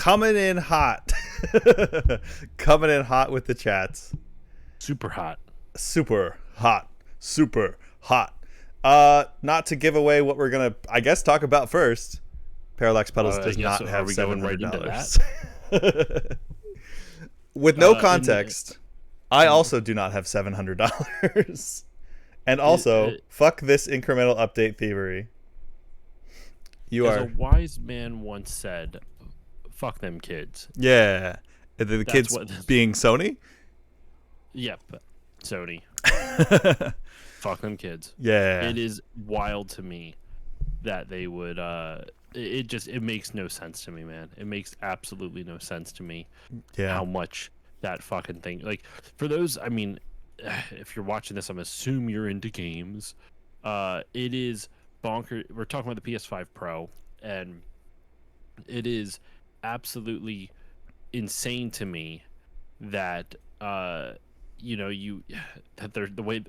coming in hot. Coming in hot with the chats. Super hot. Super hot. Super hot. Not to give away what we're gonna, I guess, talk about first. Parallax Pedals does not have $700. With no context, I also do not have $700. And also, fuck this incremental update thievery. As a wise man once said, fuck them kids. Yeah. The kids being Sony? Yep. Sony. Fuck them kids. Yeah. It is wild to me that they would it makes no sense to me, man. It makes absolutely no sense to me. Yeah. How much that fucking thing, like, for those, I mean, if you're watching this, I'm assuming you're into games. It is bonkers. We're talking about the PS5 Pro, and it is absolutely insane to me that that they're the way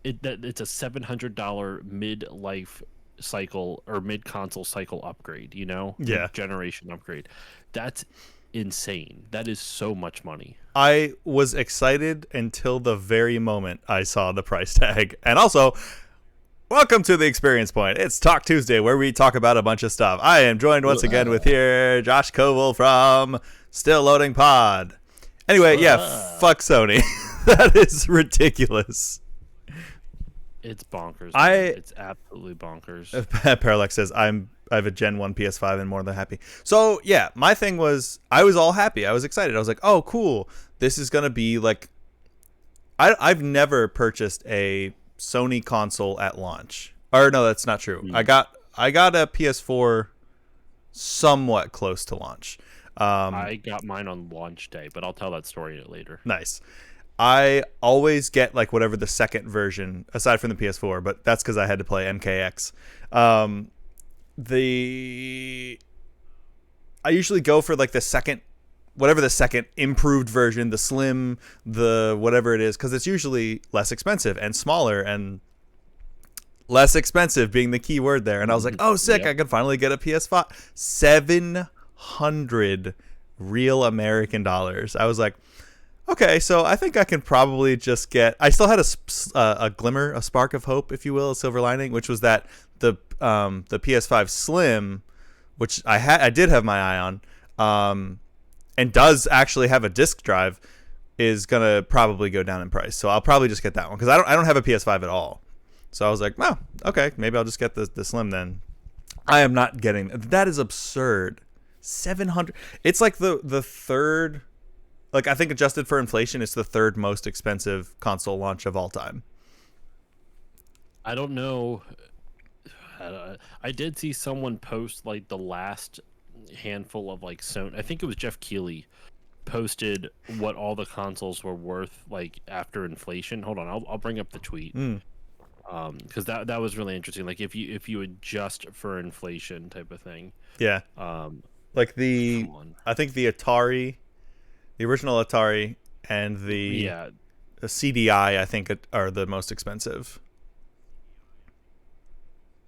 that it's a $700 mid-life cycle or mid-console cycle upgrade, generation upgrade. That's insane. That is so much money. I was excited until the very moment I saw the price tag. And also, welcome to the Experience Point. It's Talk Tuesday, where we talk about a bunch of stuff. I am joined once again with here Josh Koval from Still Loading Pod. Anyway, fuck Sony. That is ridiculous. It's bonkers. It's absolutely bonkers. Parallax says, I have a Gen 1 PS5 and more than happy. So, yeah, my thing was, I was all happy. I was excited. I was like, oh, cool. This is going to be like... I've never purchased a Sony console at launch. Or, no, that's not true. I got a PS4 somewhat close to launch. I got mine on launch day, but I'll tell that story later. Nice. I always get like whatever the second version, aside from the PS4, but that's because I had to play MKX. I usually go for like the second, whatever the second improved version, the slim, the whatever it is, because it's usually less expensive and smaller, and less expensive being the key word there. And I was like, oh, sick, I can finally get a PS5. 700 real American dollars. I was like, okay, so I think I can probably just get... I still had a glimmer, a spark of hope, if you will, a silver lining, which was that the PS5 Slim, which I did have my eye on, and does actually have a disc drive, is gonna probably go down in price. So I'll probably just get that one, because I don't have a PS5 at all. So I was like, oh, okay, maybe I'll just get the Slim then. I am not getting... That is absurd. 700... It's like the third... Like, I think adjusted for inflation, it's the third most expensive console launch of all time. I don't know. I did see someone post, like, the last handful of, like, Sony. I think it was Jeff Keighley posted what all the consoles were worth, like, after inflation. Hold on, I'll bring up the tweet. Because that was really interesting. Like, if you adjust for inflation type of thing. Yeah. Like I think the Atari... The original Atari and the CDI, I think, are the most expensive.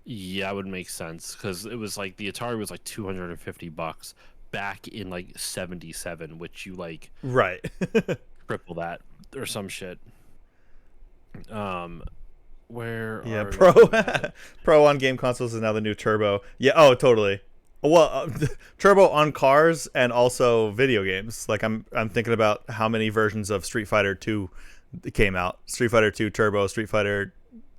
Yeah, it would make sense, because it was like the Atari was like $250 back in like '77, which you like right triple that or some shit. Where Pro on game consoles is now the new Turbo. Yeah, oh totally. Well, Turbo on cars and also video games. Like I'm thinking about how many versions of Street Fighter 2 came out. Street Fighter 2 Turbo, Street Fighter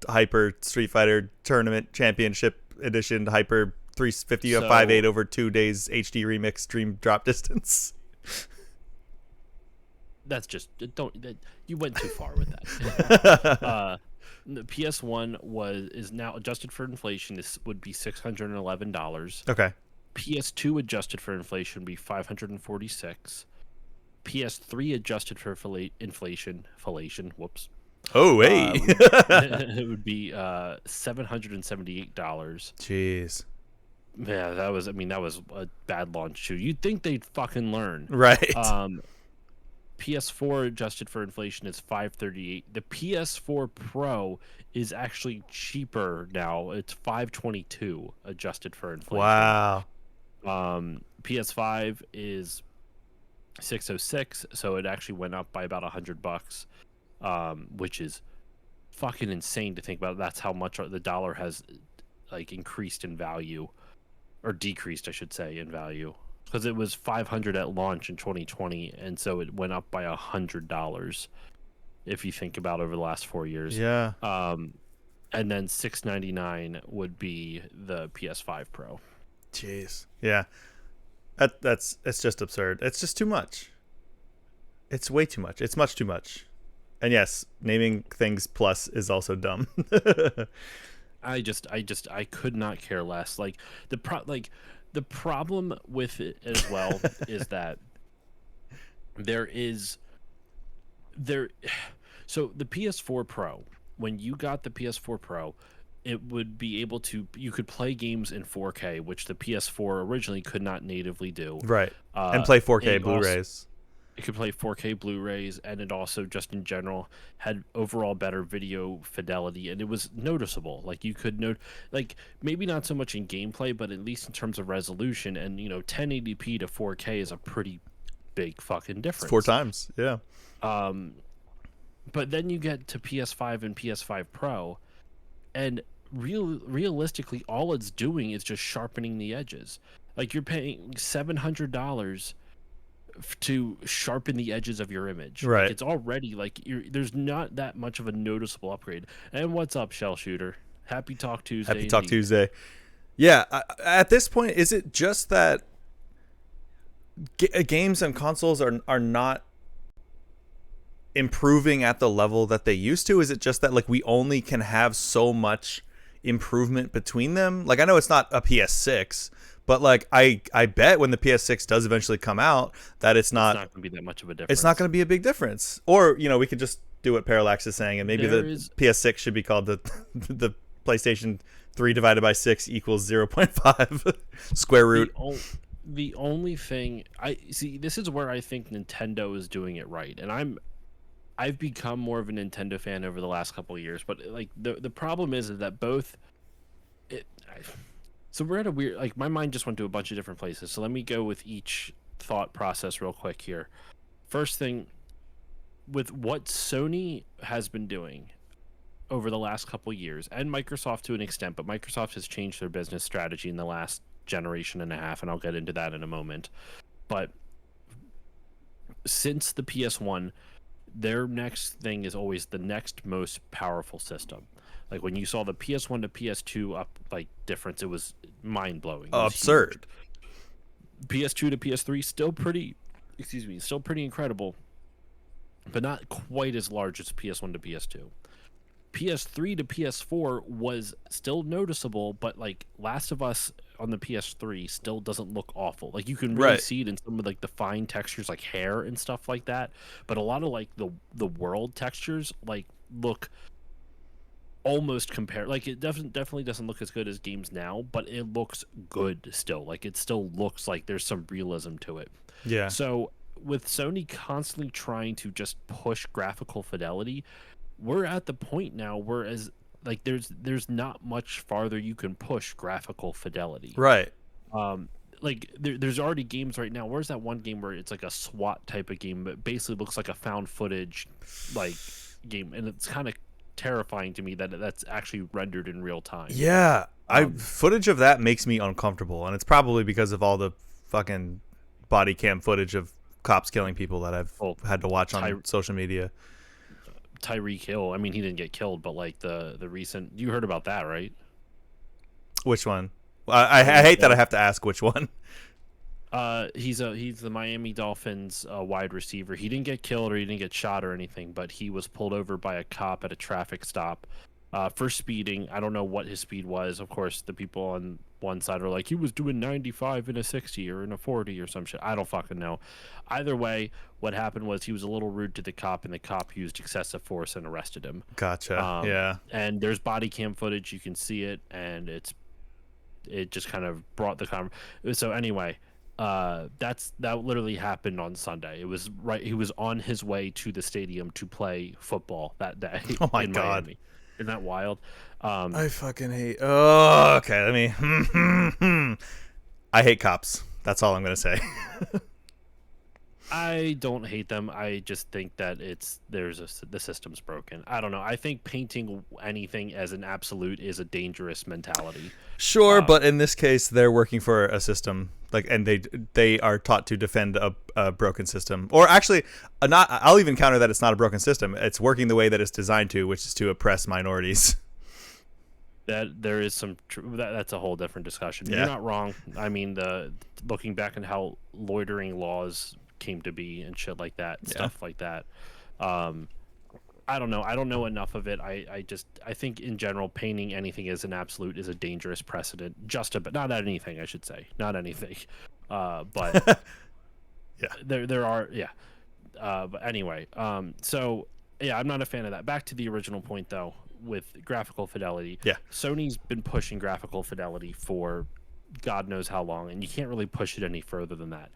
Hyper, Street Fighter Tournament Championship Edition, Hyper 350 58 over 2 days HD remix Dream Drop Distance. That's just you went too far with that. The PS1 is now adjusted for inflation. This would be $611. Okay. PS2 adjusted for inflation would be $546. PS3 adjusted for inflation. Whoops. Oh, hey. It would be $778. Jeez. Yeah, that was a bad launch too. You'd think they'd fucking learn. Right. PS4 adjusted for inflation is $538. The PS4 Pro is actually cheaper now. It's $522 adjusted for inflation. Wow. PS5 is 606, so it actually went up by about $100, which is fucking insane to think about. That's how much the dollar has like increased in value, or decreased, I should say, in value. Because it was 500 at launch in 2020, and so it went up by $100 if you think about over the last 4 years. Yeah. And then 699 would be the PS5 Pro. Jeez. Yeah. It's just absurd. It's just too much. It's way too much. It's much too much. And yes, naming things plus is also dumb. I could not care less. Like the problem with it as well is that there is there so the PS4 Pro, when you got the PS4 Pro, it would be able to, you could play games in 4K, which the PS4 originally could not natively do. Right. And play 4K it Blu-rays. It could play 4K Blu-rays, and it also, just in general, had overall better video fidelity, and it was noticeable. Like, you could note, like, maybe not so much in gameplay, but at least in terms of resolution. And 1080p to 4K is a pretty big fucking difference. 4 times, yeah. But then you get to PS5 and PS5 Pro, and realistically, all it's doing is just sharpening the edges. Like, you're paying $700 to sharpen the edges of your image. Right. Like, it's already like there's not that much of a noticeable upgrade. And what's up, Shell Shooter? Happy Talk Tuesday. Happy Talk Tuesday. Yeah. At this point, is it just that games and consoles are not improving at the level that they used to? Is it just that, like, we only can have so much improvement between them? Like, I know it's not a PS6, but like I bet when the PS6 does eventually come out that it's not going to be that much of a difference. It's not going to be a big difference. Or we could just do what Parallax is saying, and maybe PS6 should be called the PlayStation 3 divided by 6 equals 0.5 square root. The only thing I see, this is where I think Nintendo is doing it right, and I've become more of a Nintendo fan over the last couple of years. But like the problem is that both so we're at a weird, like, my mind just went to a bunch of different places. So let me go with each thought process real quick here. First thing, with what Sony has been doing over the last couple of years, and Microsoft to an extent, but Microsoft has changed their business strategy in the last generation and a half, and I'll get into that in a moment. But since the PS1, their next thing is always the next most powerful system. Like, when you saw the PS1 to PS2 up, like, difference, it was mind-blowing. Absurd. Huge. PS2 to PS3 still pretty incredible, but not quite as large as PS1 to PS2. PS3 to PS4 was still noticeable, but like Last of Us on the PS3 still doesn't look awful. Like, you can really see it in some of like the fine textures, like hair and stuff like that. But a lot of like the world textures like look almost compare, like, it definitely doesn't look as good as games now, but it looks good still. Like, it still looks like there's some realism to it. Yeah. So with Sony constantly trying to just push graphical fidelity, we're at the point now where, as like, there's not much farther you can push graphical fidelity. Right. Like, there's already games right now. Where's that one game where it's like a SWAT type of game, but basically looks like a found footage like game, and it's kind of terrifying to me that that's actually rendered in real time. Yeah, footage of that makes me uncomfortable, and it's probably because of all the fucking body cam footage of cops killing people that I've had to watch on social media. Tyreek Hill, I mean, he didn't get killed, but like the recent, you heard about that, right? Which one? I hate that I have to ask which one. He's the Miami Dolphins wide receiver. He didn't get killed or he didn't get shot or anything, but he was pulled over by a cop at a traffic stop for speeding. I don't know what his speed was. Of course, the people on one side are like, he was doing 95 in a 60 or in a 40 or some shit. I don't fucking know. Either way, what happened was he was a little rude to the cop, and the cop used excessive force and arrested him. Gotcha. Yeah. And there's body cam footage. You can see it, and it just kind of brought the so anyway. That literally happened on Sunday. It was right. He was on his way to the stadium to play football that day. Oh my God. Miami. Isn't that wild? I fucking hate. Oh, okay. Let me. I hate cops. That's all I'm gonna say. I don't hate them. I just think that the system's broken. I don't know. I think painting anything as an absolute is a dangerous mentality. Sure, but in this case, they're working for a system, like, and they are taught to defend a broken system, or actually, not. I'll even counter that it's not a broken system. It's working the way that it's designed to, which is to oppress minorities. That there is that's a whole different discussion. Yeah. You're not wrong. I mean, looking back on how loitering laws came to be and shit like that, stuff like that. I don't know. I don't know enough of it. I think in general, painting anything as an absolute is a dangerous precedent. But not anything, I should say. Not anything. But yeah, there are but anyway, so yeah, I'm not a fan of that. Back to the original point though, with graphical fidelity. Yeah, Sony's been pushing graphical fidelity for God knows how long, and you can't really push it any further than that.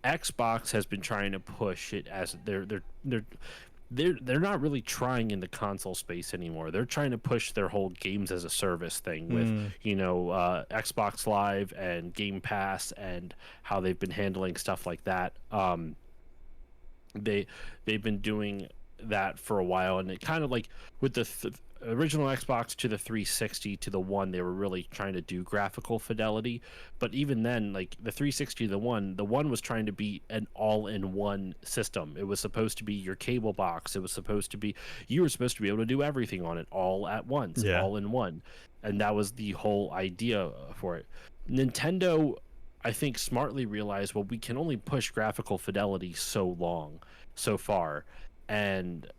Xbox has been trying to push it as they're not really trying in the console space anymore. They're trying to push their whole games as a service thing with Xbox Live and Game Pass and how they've been handling stuff like that. They've been doing that for a while, and it kind of like with the original Xbox to the 360 to the One, they were really trying to do graphical fidelity. But even then, like the 360 to the One was trying to be an all-in-one system. It was supposed to be your cable box. It was supposed to be, you were supposed to be able to do everything on it all at once, all in one. And that was the whole idea for it. Nintendo, I think, smartly realized, well, we can only push graphical fidelity so far. And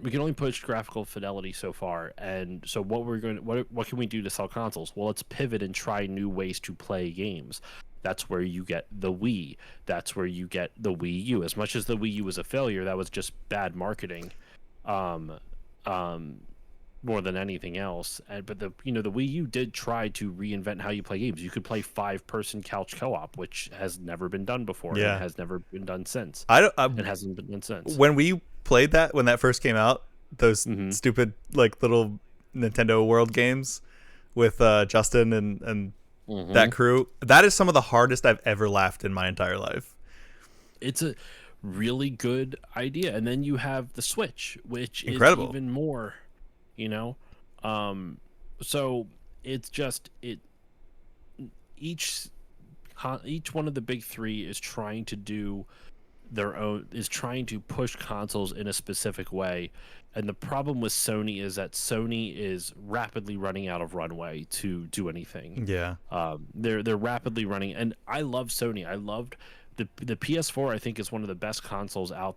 we can only push graphical fidelity so far, and so what can we do to sell consoles? Well, let's pivot and try new ways to play games. That's where you get the Wii. That's where you get the Wii U. As much as the Wii U was a failure, that was just bad marketing, more than anything else. But the Wii U did try to reinvent how you play games. You could play 5-person couch co-op, which has never been done before. And has never been done since. It hasn't been done since. When we played that, when that first came out, those stupid like little Nintendo World games with Justin and that crew, that is some of the hardest I've ever laughed in my entire life. It's a really good idea. And then you have the Switch, which Incredible. is even more, so it's just each one of the big three is trying to do their own, is trying to push consoles in a specific way. And the problem with Sony is that Sony is rapidly running out of runway to do anything. Yeah. They're rapidly running, and I love Sony. I loved the PS4. I think is one of the best consoles out,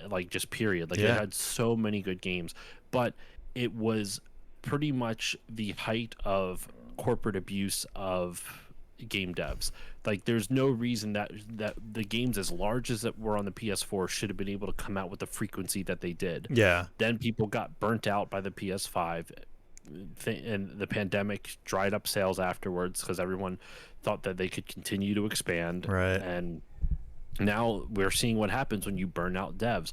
like just period. Like it had so many good games, but it was pretty much the height of corporate abuse of game devs. Like there's no reason that the games as large as that were on the PS4 should have been able to come out with the frequency that they did. Yeah. Then people got burnt out by the PS5, and the pandemic dried up sales afterwards because everyone thought that they could continue to expand. Right. And now we're seeing what happens when you burn out devs.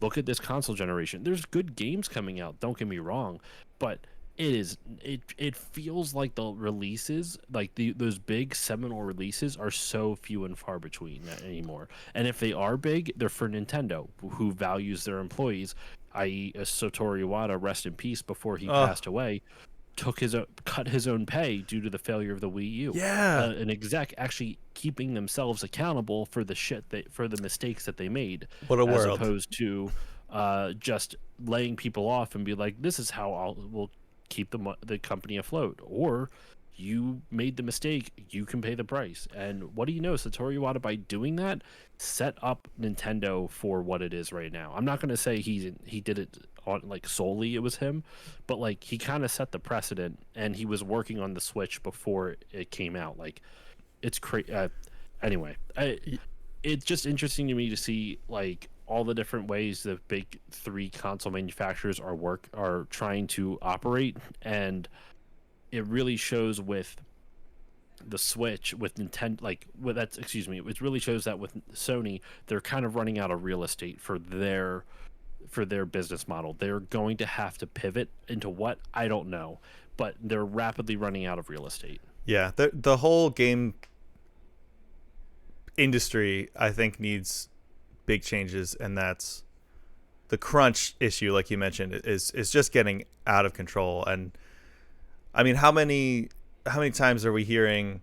Look at this console generation. There's good games coming out, don't get me wrong, but it feels like the releases, like those big seminal releases, are so few and far between anymore. And if they are big, they're for Nintendo, who values their employees, i.e. Satoru Iwata, rest in peace, before he passed away, cut his own pay due to the failure of the Wii U. Yeah. An exec actually keeping themselves accountable for for the mistakes that they made. What a world. As opposed to just laying people off and be like, this is how we'll keep the company afloat. Or you made the mistake, you can pay the price. And what do you know, Satoru Iwata, by doing that, set up Nintendo for what it is right now. I'm not going to say he did it on like solely it was him, but like he kind of set the precedent, and he was working on the Switch before it came out. Like it's crazy. Anyway, it's just interesting to me to see like all the different ways the big three console manufacturers are trying to operate, and it really shows with the Switch, with Nintendo, it really shows that with Sony, they're kind of running out of real estate for their business model. They're going to have to pivot into what, I don't know, but they're rapidly running out of real estate. Yeah, the whole game industry, I think, needs big changes, and that's the crunch issue, like you mentioned, is just getting out of control. And I mean, how many times are we hearing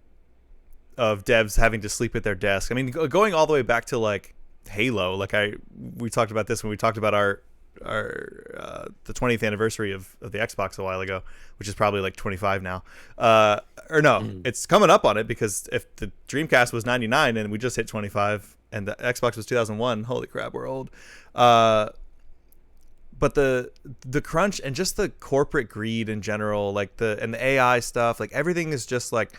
of devs having to sleep at their desk? I mean, going all the way back to like Halo, like we talked about this when we talked about our the 20th anniversary of the Xbox a while ago, which is probably like 25 now. Or no, it's coming up on it, because if the Dreamcast was 99 and we just hit 25 and the Xbox was 2001, holy crap, we're old. But the crunch and just the corporate greed in general, like the AI stuff, like everything is just like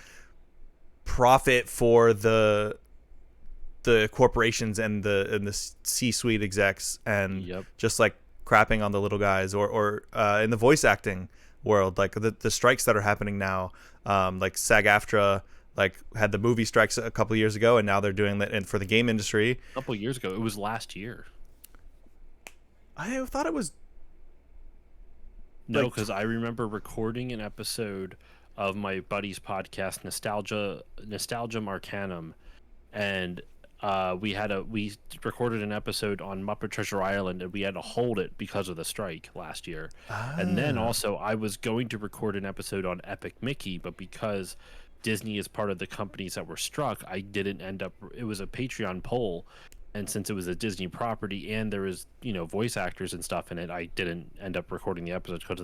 profit for the corporations and the C-suite execs, and Yep. just like crapping on the little guys, or in the voice acting world, like the strikes that are happening now, like SAG-AFTRA like had the movie strikes a couple years ago, and now they're doing that and for the game industry. A couple years ago, it was last year. I thought it was No, like because I remember recording an episode of my buddy's podcast, Nostalgia Marcanum, and we recorded an episode on Muppet Treasure Island, and we had to hold it because of the strike last year. And then also I was going to record an episode on Epic Mickey, but because Disney is part of the companies that were struck, I didn't end up. It was a Patreon poll, and since it was a Disney property and there was voice actors and stuff in it, I didn't end up recording the episode because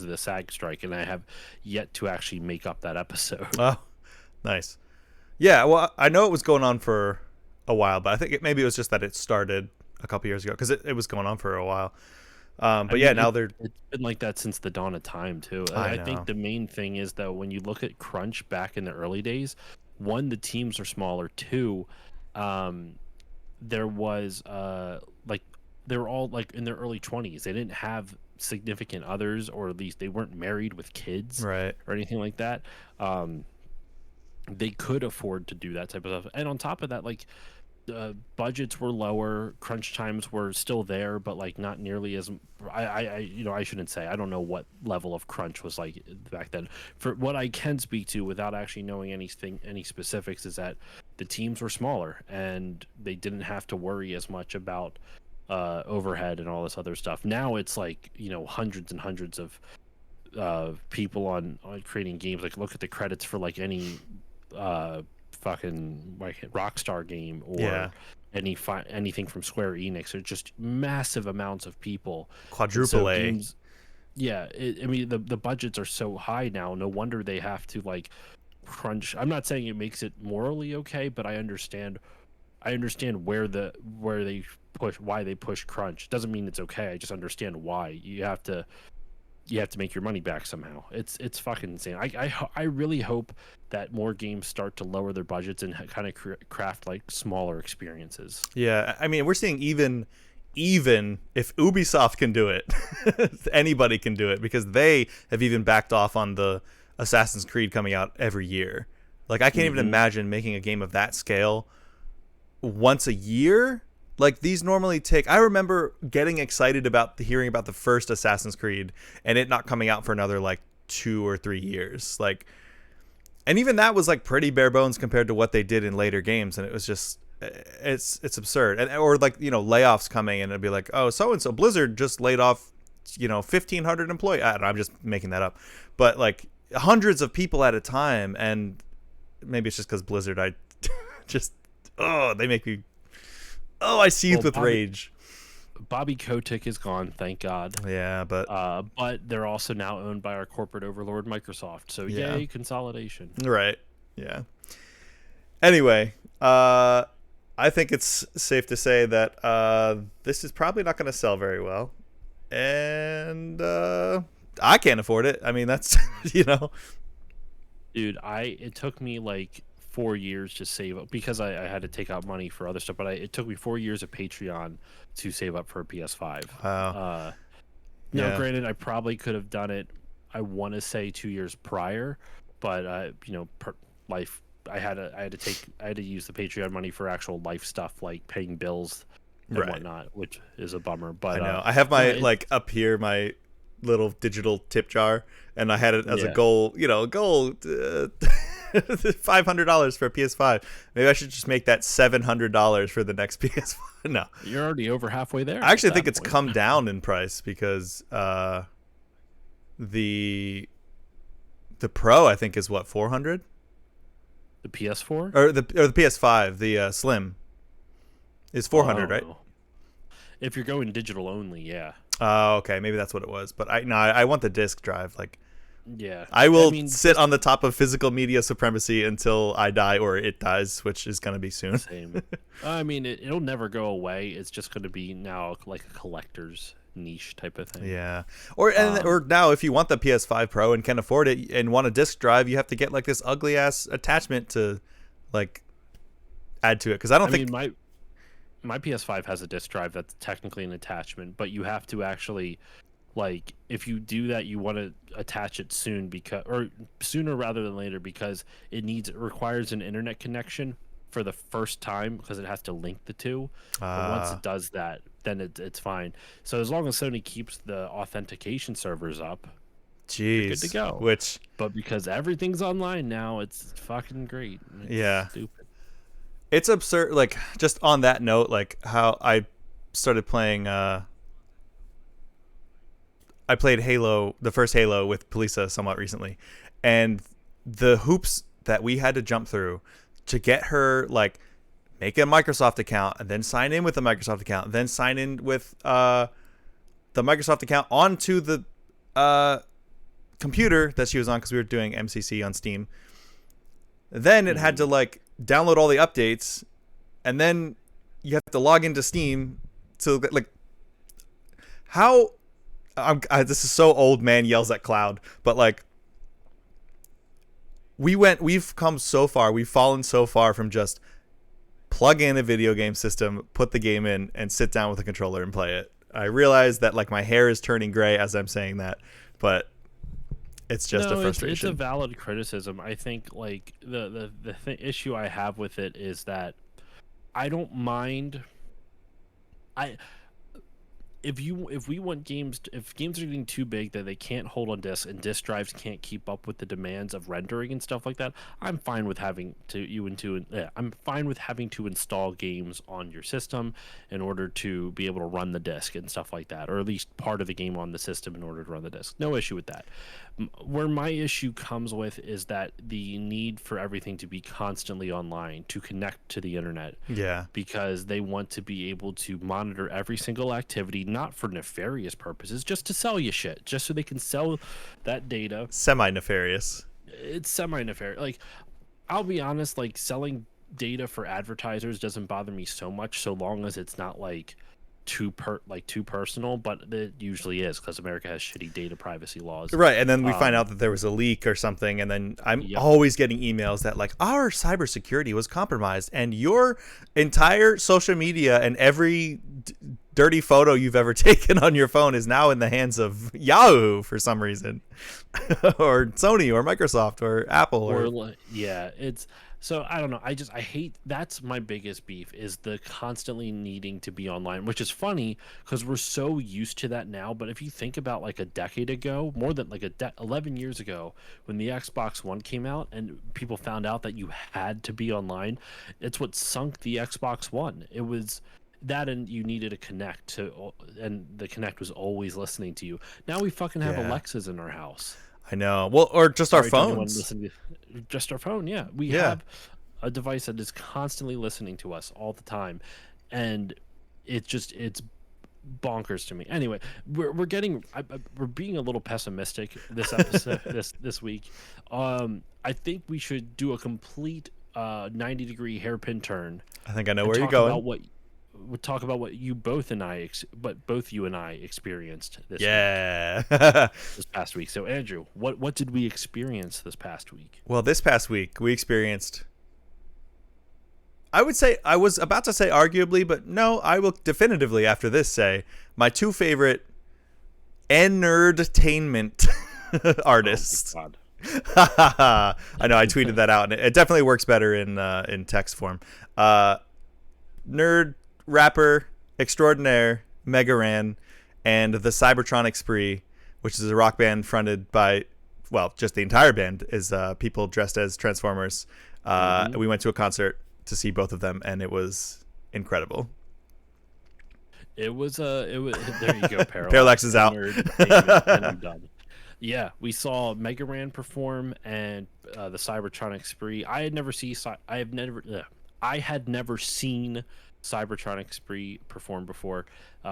of the SAG strike, and I have yet to actually make up that episode. oh, nice. Yeah, well, I know it was going on for a while, but I think maybe it was just that it started a couple years ago, because it was going on for a while. But yeah, now they're. It's been like that since the dawn of time too. I I know. think the main thing is, though, when you look at crunch back in the early days, one, the teams are smaller. Two, there was like they were all like in their early 20s. They didn't have significant others, or at least they weren't married with kids Right. or anything like that. They could afford to do that type of stuff, and on top of that, like budgets were lower, crunch times were still there, but like not nearly as I shouldn't say, I don't know what level of crunch was like back then. For what I can speak to without actually knowing any specifics, is that the teams were smaller and they didn't have to worry as much about overhead and all this other stuff. Now it's like hundreds and hundreds of people on creating games. Like, look at the credits for like any fucking like Rockstar game, or Yeah. anything from Square Enix. There's just massive amounts of people. And Quadruple A. games, yeah, I mean the budgets are so high now. No wonder they have to like crunch. I'm not saying it makes it morally okay, but I understand where they push, why they push crunch. Doesn't mean it's okay. I just understand why you have to make your money back somehow. It's fucking insane. I really hope that more games start to lower their budgets and kind of craft like smaller experiences. Yeah, I mean, we're seeing even if Ubisoft can do it, anybody can do it, because they have even backed off on the Assassin's Creed coming out every year. Like, I can't even imagine making a game of that scale once a year. Like, these normally take. I remember getting excited about hearing about the first Assassin's Creed and it not coming out for another like 2 or 3 years. Like, and even that was like pretty bare bones compared to what they did in later games, and it was just it's absurd. And or like layoffs coming, and it'd be like, oh, so and so Blizzard just laid off 1,500 employees. I don't know, I'm just making that up, but like hundreds of people at a time. And maybe it's just because Blizzard, I just they make me. Oh, I seethe with rage. Bobby Kotick is gone, thank God. Yeah, but they're also now owned by our corporate overlord, Microsoft. So Yeah. yay, consolidation. right. Yeah. Anyway, I think it's safe to say that this is probably not going to sell very well, and I can't afford it. I mean, that's Dude, it took me like 4 years to save up, because I had to take out money for other stuff, but it took me 4 years of Patreon to save up for a PS5. Wow. Now, Yeah. granted, I probably could have done it, I want to say 2 years prior, but life. I had to use the Patreon money for actual life stuff like paying bills and Right. whatnot, which is a bummer. But I know. I have my no, like up here my little digital tip jar, and I had it as a Yeah. goal. $500 for a PS5. Maybe I should just make that $700 for the next PS5. No, You're already over halfway there. I actually at think that it's point. come down in price because the Pro I think is what, 400, The PS4. or the PS5, the Slim is Oh, I 400, don't right? know. If you're going digital only, yeah. Oh, okay, maybe that's what it was. But I want the disc drive. Like, Yeah. I will mean, sit on the top of physical media supremacy until I die or it dies, which is gonna be soon. same. I mean, it'll never go away. It's just going to be now like a collector's niche type of thing. Yeah. Or now, if you want the PS5 Pro and can afford it and want a disc drive, you have to get like this ugly ass attachment to like add to it. Because I don't think. mean, my PS5 has a disc drive that's technically an attachment, but you have to actually, like, if you do that, you want to attach it soon or sooner rather than later, because it requires an internet connection for the first time because it has to link the two. And once it does that, then it's fine. So as long as Sony keeps the authentication servers up, Jeez. good to go. Which. but because everything's online now, it's fucking great. It's Yeah. stupid. It's absurd. Like, just on that note, like how I started playing. I played Halo, the first Halo, with Polisa somewhat recently, and the hoops that we had to jump through to get her, like, make a Microsoft account and then sign in with the Microsoft account, then sign in with the Microsoft account onto the computer that she was on, because we were doing MCC on Steam. Then it had to like download all the updates, and then you have to log into Steam to like how. This is so old man yells at cloud, but like we've come so far, we've fallen so far from just plug in a video game system, put the game in, and sit down with a controller and play it. I realize that like my hair is turning gray as I'm saying that, but it's just a frustration. It's a valid criticism. I think like the issue I have with it is that I don't mind. If we want if games are getting too big that they can't hold on disk and disk drives can't keep up with the demands of rendering and stuff like that, I'm fine with having to install games on your system in order to be able to run the disk and stuff like that, or at least part of the game on the system in order to run the disk. No issue with that. Where my issue comes with is that the need for everything to be constantly online to connect to the internet. Yeah. Because they want to be able to monitor every single activity, not for nefarious purposes, just to sell you shit, just so they can sell that data. Semi-nefarious. It's semi-nefarious. Like, I'll be honest, like, selling data for advertisers doesn't bother me so much, so long as it's not like too personal, but it usually is, because America has shitty data privacy laws. Right, and then we find out that there was a leak or something, and then I'm always getting emails that like our cybersecurity was compromised, and your entire social media and every dirty photo you've ever taken on your phone is now in the hands of Yahoo for some reason, or Sony, or Microsoft, or Apple, it's. So I don't know. I hate, that's my biggest beef, is the constantly needing to be online, which is funny because we're so used to that now. But if you think about like a decade ago, more than like 11 years ago, when the Xbox One came out and people found out that you had to be online, it's what sunk the Xbox One. It was that, and you needed a Connect to, and the Connect was always listening to you. Now we fucking have Alexas in our house. I know. Well, or just our phones. Just our phone, yeah. We have a device that is constantly listening to us all the time, and it's bonkers to me. Anyway, we're being a little pessimistic this episode this week. I think we should do a complete 90-degree hairpin turn. I think I know where you're going. We'll talk about what both you and I experienced this week, this past week. So Andrew, what did we experience this past week? Well, this past week we experienced, I would say, I was about to say arguably, but no, I will definitively after this say my two favorite nerdtainment artists. Oh, I know, I tweeted that out, and it definitely works better in text form. Nerd rapper extraordinaire Mega Ran and the Cybertronic Spree which is a rock band fronted by, well, just the entire band is people dressed as Transformers. We went to a concert to see both of them, and it was incredible. It was there you go, Parallax is out. And I'm done. Yeah, we saw Mega Ran perform and the Cybertronic Spree. I had never seen Cybertronic Spree perform before.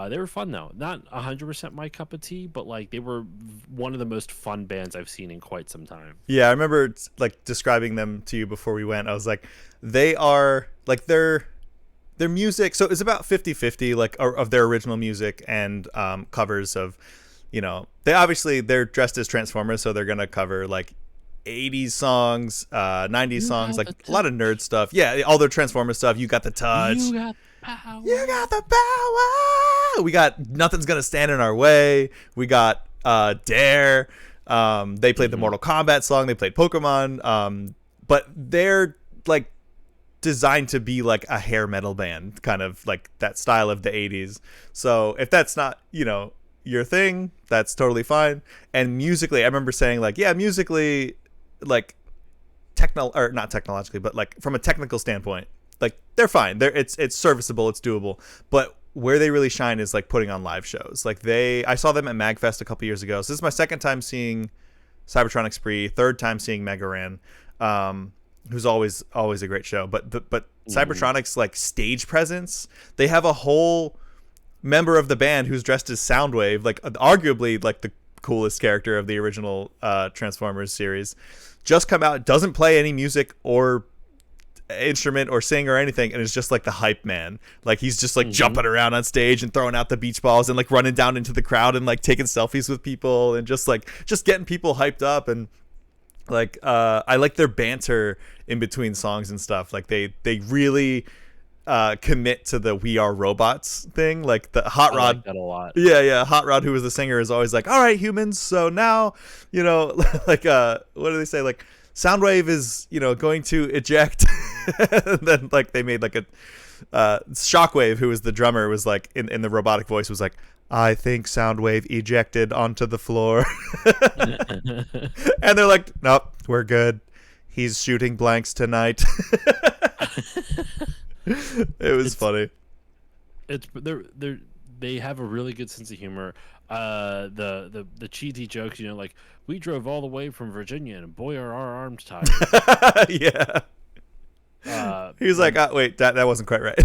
They were fun though. Not 100% my cup of tea, but like they were one of the most fun bands I've seen in quite some time. Yeah, I remember like describing them to you before we went. I was like, they are like their music. So it's about 50-50 like of their original music and covers of, they're dressed as Transformers, so they're gonna cover like 80s songs, 90s songs, like a lot of nerd stuff. Yeah, all their Transformers stuff. You got the touch. You got power. You got the power. We got Nothing's Gonna Stand in Our Way. We got Dare. They played the Mortal Kombat song. They played Pokemon. But they're like designed to be like a hair metal band, kind of like that style of the 80s. So if that's not, your thing, that's totally fine. And musically, I remember saying like, yeah, musically, like not technologically, but like from a technical standpoint, like they're fine. It's serviceable, it's doable. But where they really shine is like putting on live shows. Like I saw them at MagFest a couple years ago. So this is my second time seeing Cybertronic Spree, third time seeing Mega Ran, who's always a great show. But Cybertronic's like stage presence, they have a whole member of the band who's dressed as Soundwave, like arguably like the coolest character of the original Transformers series, just come out, doesn't play any music or instrument or sing or anything, and is just like the hype man. Like he's just like jumping around on stage and throwing out the beach balls and like running down into the crowd and like taking selfies with people and just getting people hyped up. And like I like their banter in between songs and stuff. Like they really commit to the "We Are Robots" thing. Like the Hot Rod, I like that a lot. Yeah, Hot Rod, who was the singer, is always like, all right, humans, so now like what do they say, like Soundwave is going to eject. And then like they made like a Shockwave, who was the drummer, was like in the robotic voice was like, I think Soundwave ejected onto the floor. And they're like, nope, we're good, he's shooting blanks tonight. It's funny. They have a really good sense of humor. The cheesy jokes, like, we drove all the way from Virginia and boy are our arms tired. Yeah. He was like, wait, that wasn't quite right.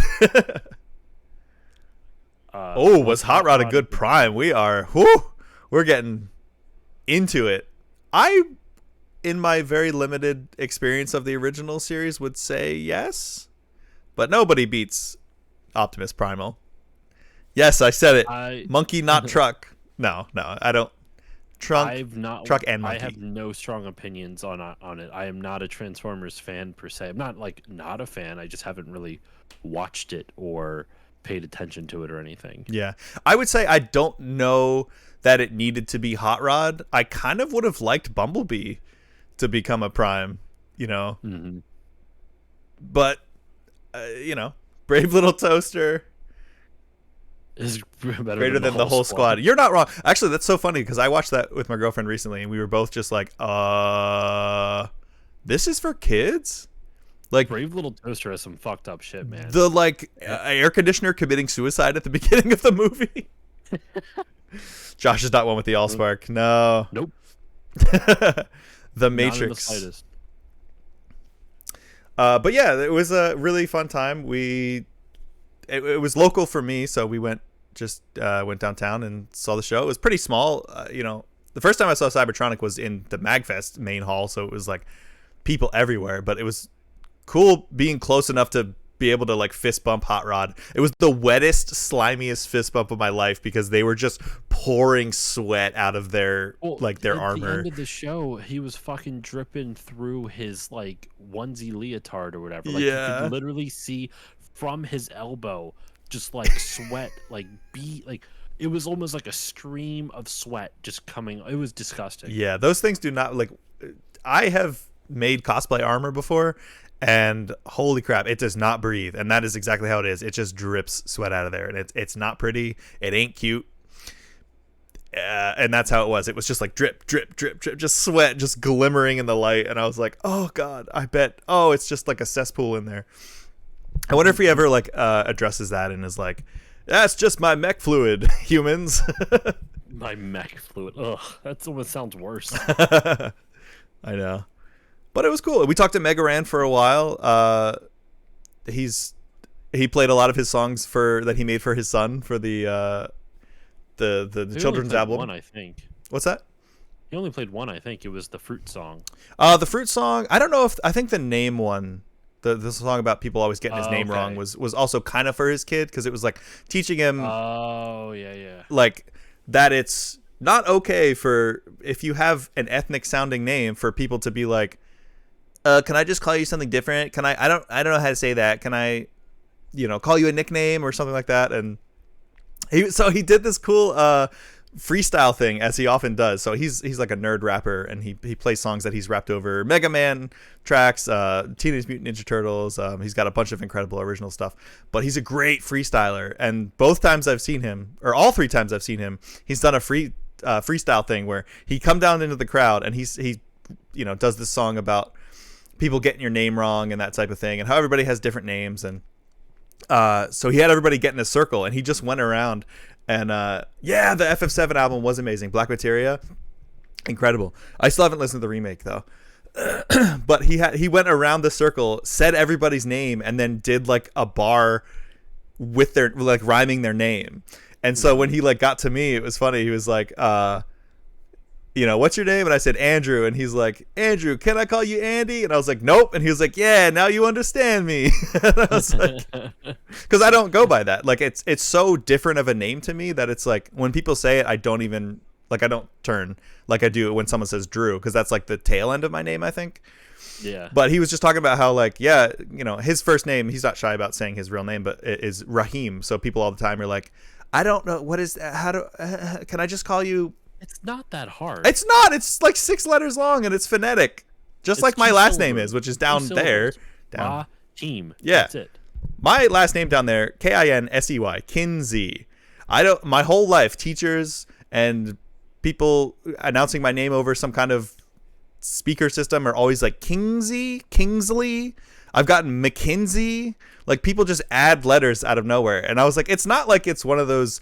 Was Hot Rod a good prime? We're getting into it. In my very limited experience of the original series, would say yes. But nobody beats Optimus Primal. Yes, I said it. Monkey, not truck. No, I don't. Truck and monkey. I have no strong opinions on it. I am not a Transformers fan per se. I'm not a fan. I just haven't really watched it or paid attention to it or anything. Yeah, I would say I don't know that it needed to be Hot Rod. I kind of would have liked Bumblebee to become a prime, But Brave Little Toaster is greater than the whole squad. You're not wrong. Actually, that's so funny because I watched that with my girlfriend recently, and we were both just like, this is for kids? Like, Brave Little Toaster has some fucked up shit, man. The air conditioner committing suicide at the beginning of the movie. Josh is not one with the Allspark. No. Nope. The Matrix. Not in the slightest. But yeah, it was a really fun time. It was local for me, so we went downtown and saw the show. It was pretty small. The first time I saw Cybertronic was in the MagFest main hall, so it was like people everywhere. But it was cool being close enough to be able to like fist bump Hot Rod. It was the wettest, slimiest fist bump of my life because they were just pouring sweat out of their armor. At the end of the show, he was fucking dripping through his like onesie leotard or whatever. Like, you could literally see from his elbow just like sweat, it was almost like a stream of sweat just coming. It was disgusting. Yeah, those things do not like. I have made cosplay armor before. And holy crap, it does not breathe. And that is exactly how it is. It just drips sweat out of there. And it's not pretty. It ain't cute. and that's how it was. It was just like drip, drip, drip, drip, just sweat, just glimmering in the light. And I was like, oh God, I bet. Oh, it's just like a cesspool in there. I wonder if he ever like addresses that and is like, that's just my mech fluid, humans. My mech fluid. Ugh, that almost sounds worse. I know, but it was cool. We talked to Mega Ran for a while. He played a lot of his songs that he made for his son for the children's album. One, I think. What's that? He only played one, I think. It was the Fruit song. The Fruit song. I don't know if I think the name one, the song about people always getting his name wrong was also kind of for his kid because it was like teaching him. Oh yeah. Like that it's not okay for if you have an ethnic sounding name for people to be like, can I just call you something different? Can I don't know how to say that. Can I, call you a nickname or something like that? And he did this cool freestyle thing as he often does. So he's like a nerd rapper and he plays songs that he's rapped over Mega Man tracks, Teenage Mutant Ninja Turtles. He's got a bunch of incredible original stuff, but he's a great freestyler. And both times I've seen him, or all three times I've seen him, he's done a freestyle thing where he come down into the crowd and he does this song about people getting your name wrong and that type of thing and how everybody has different names. And so he had everybody get in a circle and he just went around and the FF7 album was amazing. Black Materia, incredible. I still haven't listened to the remake though. But he went around the circle, said everybody's name, and then did like a bar with their like rhyming their name. And so when he like got to me, it was funny. He was like, what's your name? And I said Andrew, and he's like, Andrew, can I call you Andy? And I was like, nope. And he was like, yeah, now you understand me. And I was like, because I don't go by that. Like it's so different of a name to me that it's like when people say it, I don't turn like I do when someone says Drew, because that's like the tail end of my name, I think. Yeah. But he was just talking about how like, his first name, he's not shy about saying his real name, but it is Raheem. So people all the time are like, I don't know what is can I just call you? It's not that hard. It's not. It's like 6 letters long and it's phonetic, just like my last name is, which is down there. Down. Team. Yeah. That's it. My last name down there, Kinsey. Kinsey. My whole life, teachers and people announcing my name over some kind of speaker system are always like Kingsley. I've gotten McKinsey. Like people just add letters out of nowhere. And I was like, it's not like it's one of those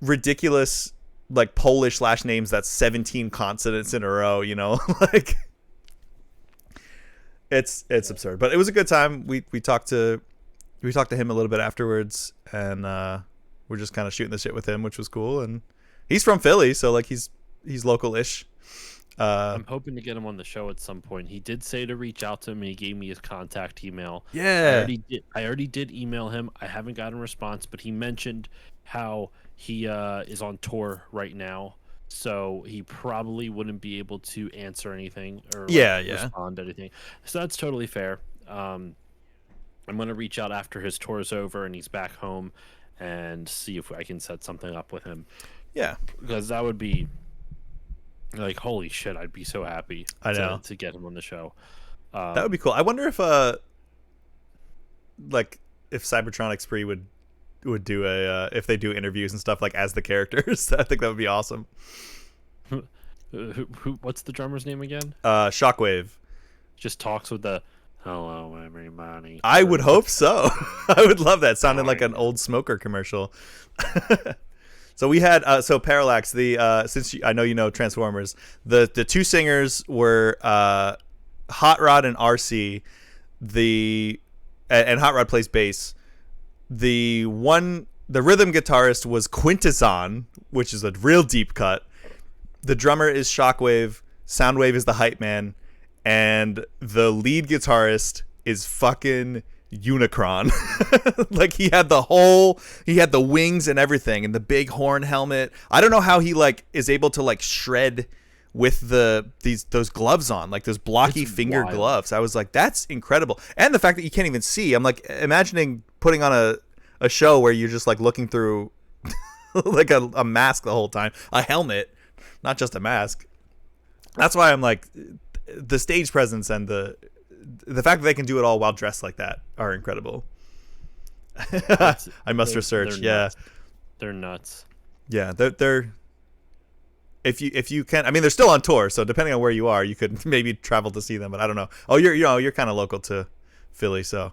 ridiculous like Polish last names that's 17 consonants in a row, like it's absurd. But it was a good time. We talked to him a little bit afterwards, and we're just kind of shooting the shit with him, which was cool. And he's from Philly, so like he's local-ish. I'm hoping to get him on the show at some point. He did say to reach out to him, and he gave me his contact email. Yeah, I already did email him. I haven't gotten a response, but he mentioned how he is on tour right now, so he probably wouldn't be able to answer anything or respond to anything. So that's totally fair. I'm going to reach out after his tour is over and he's back home and see if I can set something up with him. Yeah, because that would be like, holy shit, I'd be so happy to get him on the show. That would be cool. I wonder if if Cybertronic Spree would do if they do interviews and stuff like as the characters. I think that would be awesome. What's the drummer's name again? Shockwave. Just talks with the hello everybody. I would hope so. I would love that. Sounding like an old smoker commercial. So we had Parallax. Since I know you know Transformers, the two singers were Hot Rod and RC. And Hot Rod plays bass. The rhythm guitarist was Quintesson, which is a real deep cut. The drummer is Shockwave. Soundwave is the hype man, and the lead guitarist is fucking Unicron. Like he had the wings and everything, and the big horn helmet. I don't know how he like is able to like shred with those gloves on, like those blocky finger gloves. I was like, that's incredible. And the fact that you can't even see. I'm like imagining putting on a show where you're just like looking through like a mask the whole time, a helmet, not just a mask. That's why I'm like, the stage presence and the fact that they can do it all while dressed like that are incredible. I must research. They're nuts. Yeah, they're if you can, I mean, they're still on tour, so depending on where you are, you could maybe travel to see them. But I don't know. Oh, you're kind of local to Philly, so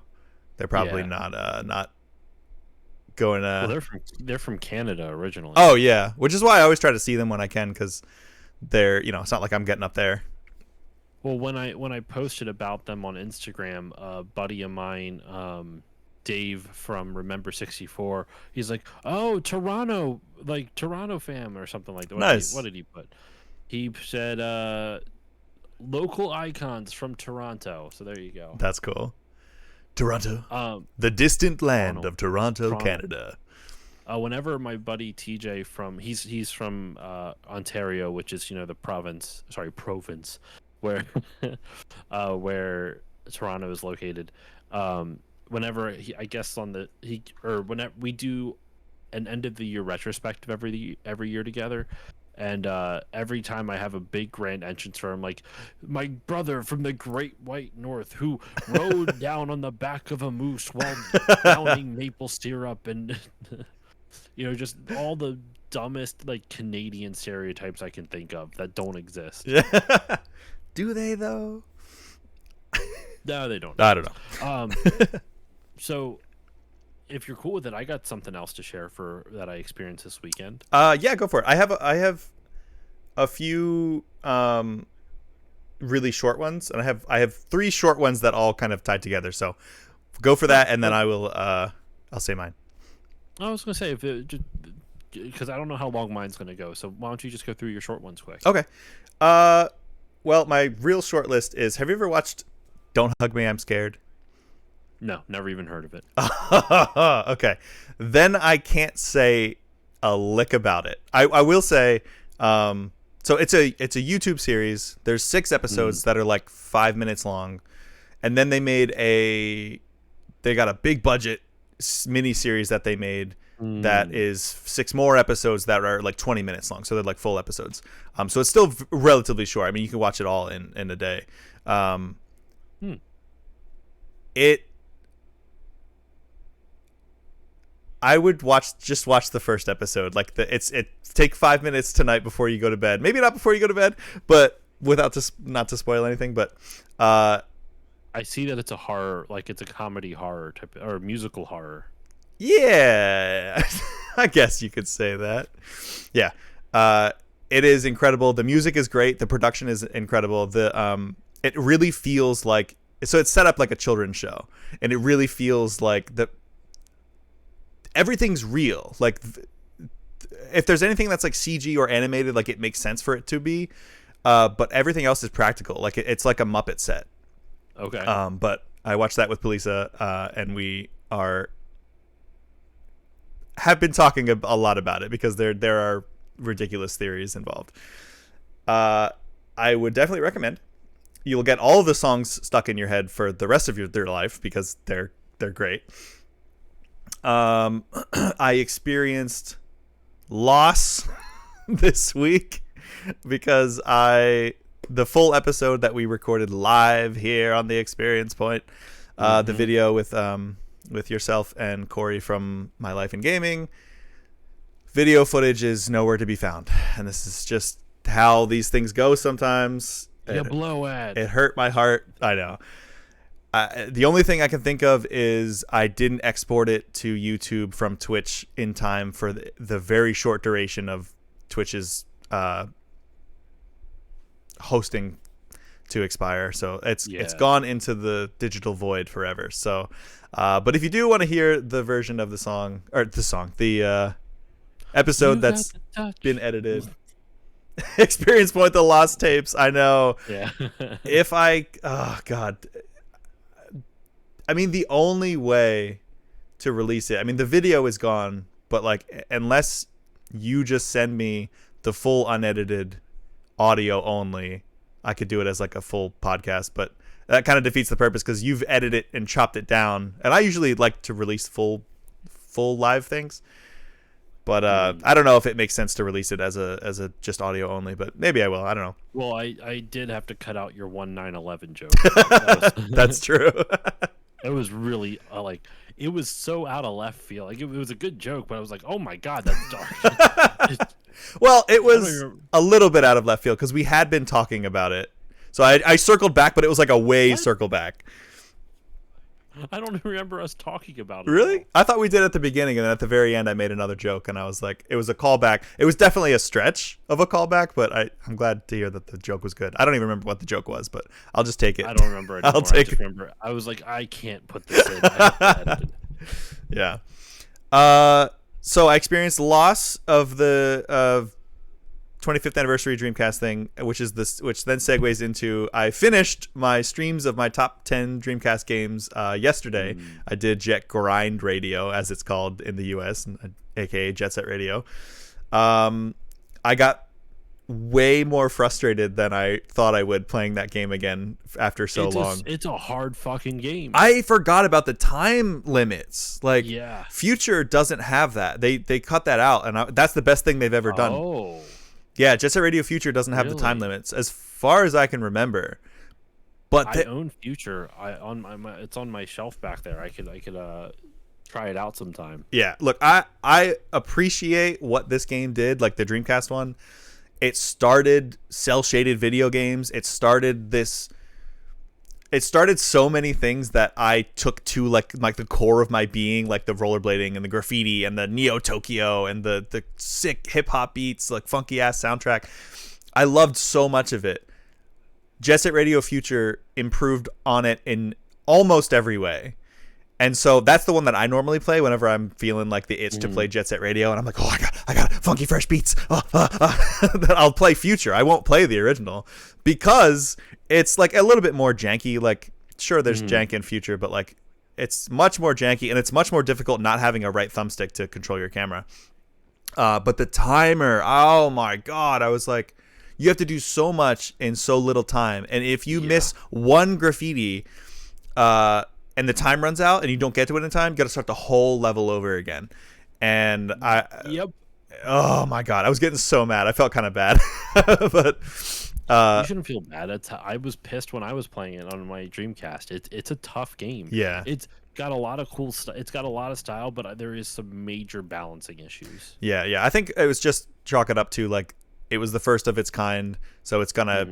they're probably not going. Well, they're from Canada originally. Oh yeah, which is why I always try to see them when I can, because they're it's not like I'm getting up there. Well, when I posted about them on Instagram, a buddy of mine, Dave from Remember 64, he's like, "Oh, Toronto, like Toronto fam or something like that." Nice. What did he put? He said, "Local icons from Toronto." So there you go. That's cool. Toronto, the distant land of Toronto. Canada. Whenever my buddy TJ he's from Ontario, which is the province, where where Toronto is located. Whenever I guess whenever we do an end of the year retrospective every year together, and every time I have a big grand entrance for him, like my brother from the Great White North who rode down on the back of a moose while downing maple syrup, and just all the dumbest like Canadian stereotypes I can think of that don't exist. Do they though? No, they don't. I don't know. So if you're cool with it, I got something else to share that I experienced this weekend. Yeah, go for it. I have a few really short ones, and I have 3 short ones that all kind of tied together. So go for that, and then I'll say mine. I was gonna say because I don't know how long mine's gonna go. So why don't you just go through your short ones quick? Okay. Well, my real short list is: have you ever watched "Don't Hug Me, I'm Scared"? No, never even heard of it. Okay, then I can't say a lick about it. I will say, so it's a YouTube series. There's 6 episodes that are like 5 minutes long, and then they got a big budget mini series that they made that is 6 more episodes that are like 20 minutes long. So they're like full episodes. So it's still relatively short. I mean, you can watch it all in a day. I would watch the first episode. Like take 5 minutes tonight before you go to bed. Maybe not before you go to bed, but not to spoil anything. But I see that it's a horror, like it's a comedy horror type or musical horror. Yeah, I guess you could say that. Yeah, it is incredible. The music is great. The production is incredible. It really feels like it's set up like a children's show, and it really feels like everything's real. Like if there's anything that's like CG or animated, like it makes sense for it to be, but everything else is practical. Like it's like a Muppet set. Okay. But I watched that with Polisa, and we have been talking a lot about it because there are ridiculous theories involved. I would definitely recommend. You'll get all of the songs stuck in your head for the rest of their life because they're great. I experienced loss this week because the full episode that we recorded live here on the Experience Point, the video with yourself and Corey from My Life in Gaming, video footage is nowhere to be found, and this is just how these things go sometimes. You blow it. It hurt my heart. I know. The only thing I can think of is I didn't export it to YouTube from Twitch in time for the very short duration of Twitch's hosting to expire. So it's gone into the digital void forever. So, but if you do want to hear the version of the episode that's been edited. Experience Point, the lost tapes. I know. Yeah. Oh God. I mean, the only way to release it, I mean, the video is gone, but like, unless you just send me the full unedited audio only, I could do it as like a full podcast, but that kind of defeats the purpose because you've edited it and chopped it down. And I usually like to release full live things. But I don't know if it makes sense to release it as a just audio only, but maybe I will. I don't know. Well, I did have to cut out your 1/9/11 joke. That's true. It was really it was so out of left field. Like it was a good joke, but I was like, oh my god, that's dark. Well, it I don't was even- a little bit out of left field because we had been talking about it. So I circled back, but it was like a way What? circle back. I don't remember us talking about it. Really? I thought we did at the beginning, and then at the very end, I made another joke, and I was like, it was a callback. It was definitely a stretch of a callback, but I'm glad to hear that the joke was good. I don't even remember what the joke was, but I'll just take it. I don't remember anymore. I'll take I just remember I was like, I can't put this in. I have to edit it. Yeah. So I experienced the loss of the 25th anniversary Dreamcast thing, which then segues into I finished my streams of my top 10 Dreamcast games yesterday. I did Jet Grind Radio, as it's called in the US, aka Jet Set Radio. I got way more frustrated than I thought I would playing that game again after so long. It's a hard fucking game. I forgot about the time limits. Like, Yeah. Future doesn't have that. They cut that out, and that's the best thing they've ever done. Oh. Yeah, Jet Set Radio Future doesn't have the time Really? limits, as far as I can remember. But I own Future. It's on my shelf back there. I could try it out sometime. yeah, look, I appreciate what this game did, like the Dreamcast one. It started cel-shaded video games. It started so many things that I took to like the core of my being, like the rollerblading and the graffiti and the Neo Tokyo and the sick hip hop beats, like funky ass soundtrack. I loved so much of it. Jet Set Radio Future improved on it in almost every way. And so that's the one that I normally play whenever I'm feeling like the itch to play Jet Set Radio, and I'm like, oh, I got funky fresh beats. Then I'll play Future. I won't play the original because it's like a little bit more janky. Like, sure, there's jank in Future, but like it's much more janky, and it's much more difficult not having a right thumbstick to control your camera. But the timer, oh my god, I was like, you have to do so much in so little time, and if you miss one graffiti, and the time runs out and you don't get to it in time, you got to start the whole level over again. And oh my god, I was getting so mad. I felt kind of bad. But you shouldn't feel bad. I was pissed when I was playing it on my Dreamcast. It's a tough game. Yeah. It's got a lot of cool stuff. It's got a lot of style, but there is some major balancing issues. Yeah. I think it was just chalk it up to like it was the first of its kind, so it's gonna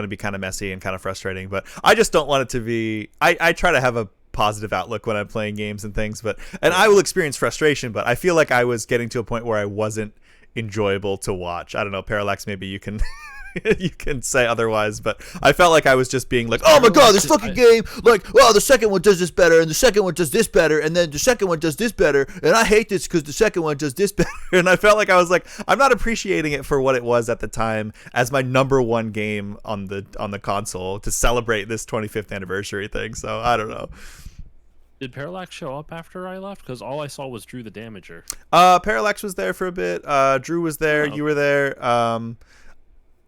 be kind of messy and kind of frustrating. But I just don't want it to be. I try to have a positive outlook when I'm playing games and things, and I will experience frustration, but I feel like I was getting to a point where I wasn't enjoyable to watch. I don't know, Parallax, maybe you can you can say otherwise, but I felt like I was just being like, oh my god, this fucking game, like, oh, the second one does this better, and the second one does this better, and then the second one does this better, and I hate this because the second one does this better. And I felt like I was like, I'm not appreciating it for what it was at the time as my number one game on the console to celebrate this 25th anniversary thing. So I don't know. Did Parallax show up after I left? Because all I saw was Drew the Damager. Parallax was there for a bit. Drew was there. You were there.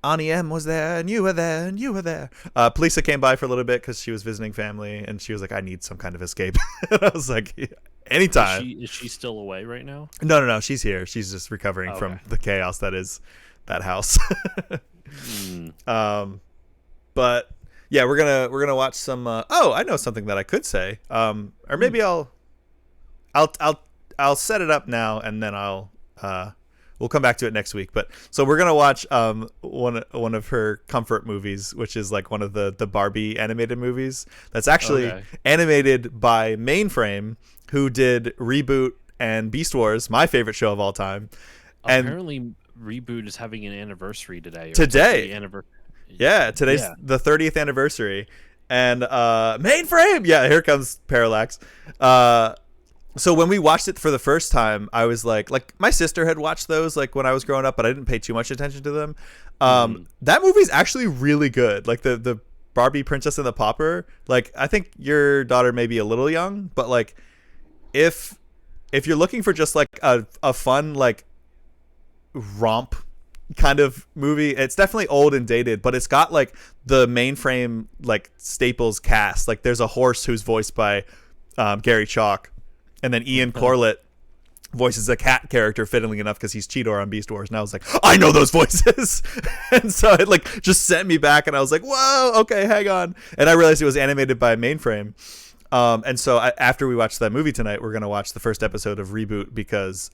Ani M was there, and you were there, and you were there. Polisa came by for a little bit because she was visiting family, and she was like, I need some kind of escape. And I was like, yeah, anytime. Is she still away right now? No. She's here. She's just recovering from the chaos that is that house. But yeah, we're gonna watch some. I know something that I could say. Or maybe I'll set it up now, and then we'll come back to it next week. But so we're gonna watch one of her comfort movies, which is like one of the Barbie animated movies that's actually animated by Mainframe, who did Reboot and Beast Wars, my favorite show of all time. And apparently, Reboot is having an anniversary today. Yeah, today's the 30th anniversary, and Mainframe. Yeah, here comes Parallax. So when we watched it for the first time, I was like my sister had watched those like when I was growing up, but I didn't pay too much attention to them. That movie's actually really good. Like the Barbie Princess and the Pauper. Like I think your daughter may be a little young, but like if you're looking for just like a fun like romp kind of movie, it's definitely old and dated, but it's got like the Mainframe like staples cast. Like there's a horse who's voiced by Gary Chalk. And then Ian Corlett voices a cat character fittingly enough because he's Cheetor on Beast Wars. And I was like, I know those voices. And so it like just sent me back, and I was like, whoa, okay, hang on. And I realized it was animated by Mainframe. And so after we watch that movie tonight, we're gonna watch the first episode of Reboot because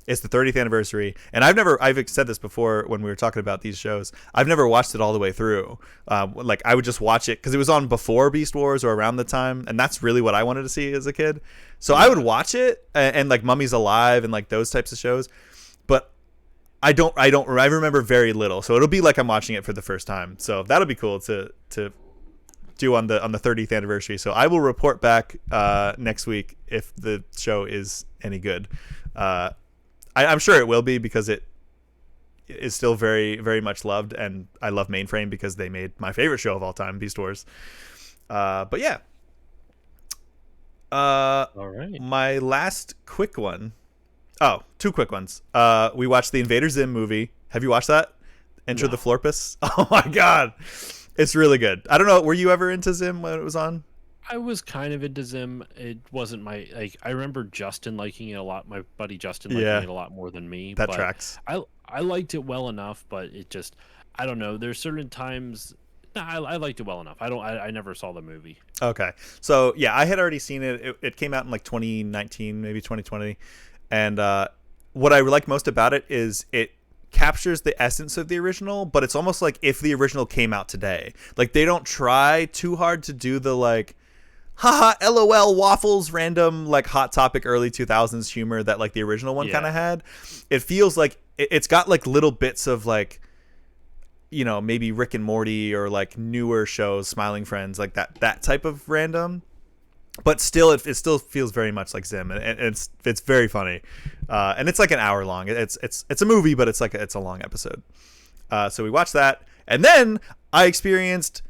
it's the 30th anniversary, and I've said this before when we were talking about these shows. I've never watched it all the way through. Like I would just watch it because it was on before Beast Wars or around the time, and that's really what I wanted to see as a kid. So I would watch it and like Mummy's Alive and like those types of shows, but I remember very little. So it'll be like I'm watching it for the first time. So that'll be cool to do on the 30th anniversary. So I will report back next week if the show is any good. I'm sure it will be because it is still very, very much loved, and I love Mainframe because they made my favorite show of all time, Beast Wars. But yeah. All right. My last quick one. Oh, two quick ones. We watched the Invader Zim movie. Have you watched that? Enter the Florpus? Oh my god. It's really good. I don't know, were you ever into Zim when it was on? I was kind of into Zim. It wasn't my like. I remember Justin liking it a lot. My buddy Justin liking it a lot more than me. That but tracks. I liked it well enough, but it just I don't know. There's certain times. I liked it well enough. I never saw the movie. Okay, so yeah, I had already seen it. It came out in like 2019, maybe 2020, and what I like most about it is it captures the essence of the original, but it's almost like if the original came out today. Like they don't try too hard to do the like haha LOL waffles random like Hot Topic early 2000s humor that like the original one kind of had. It feels like it's got like little bits of like, you know, maybe Rick and Morty or like newer shows, Smiling Friends, like that type of random, but still it still feels very much like Zim, and it's very funny, and it's like an hour long. It's a movie, but it's a long episode. So we watched that, and then I experienced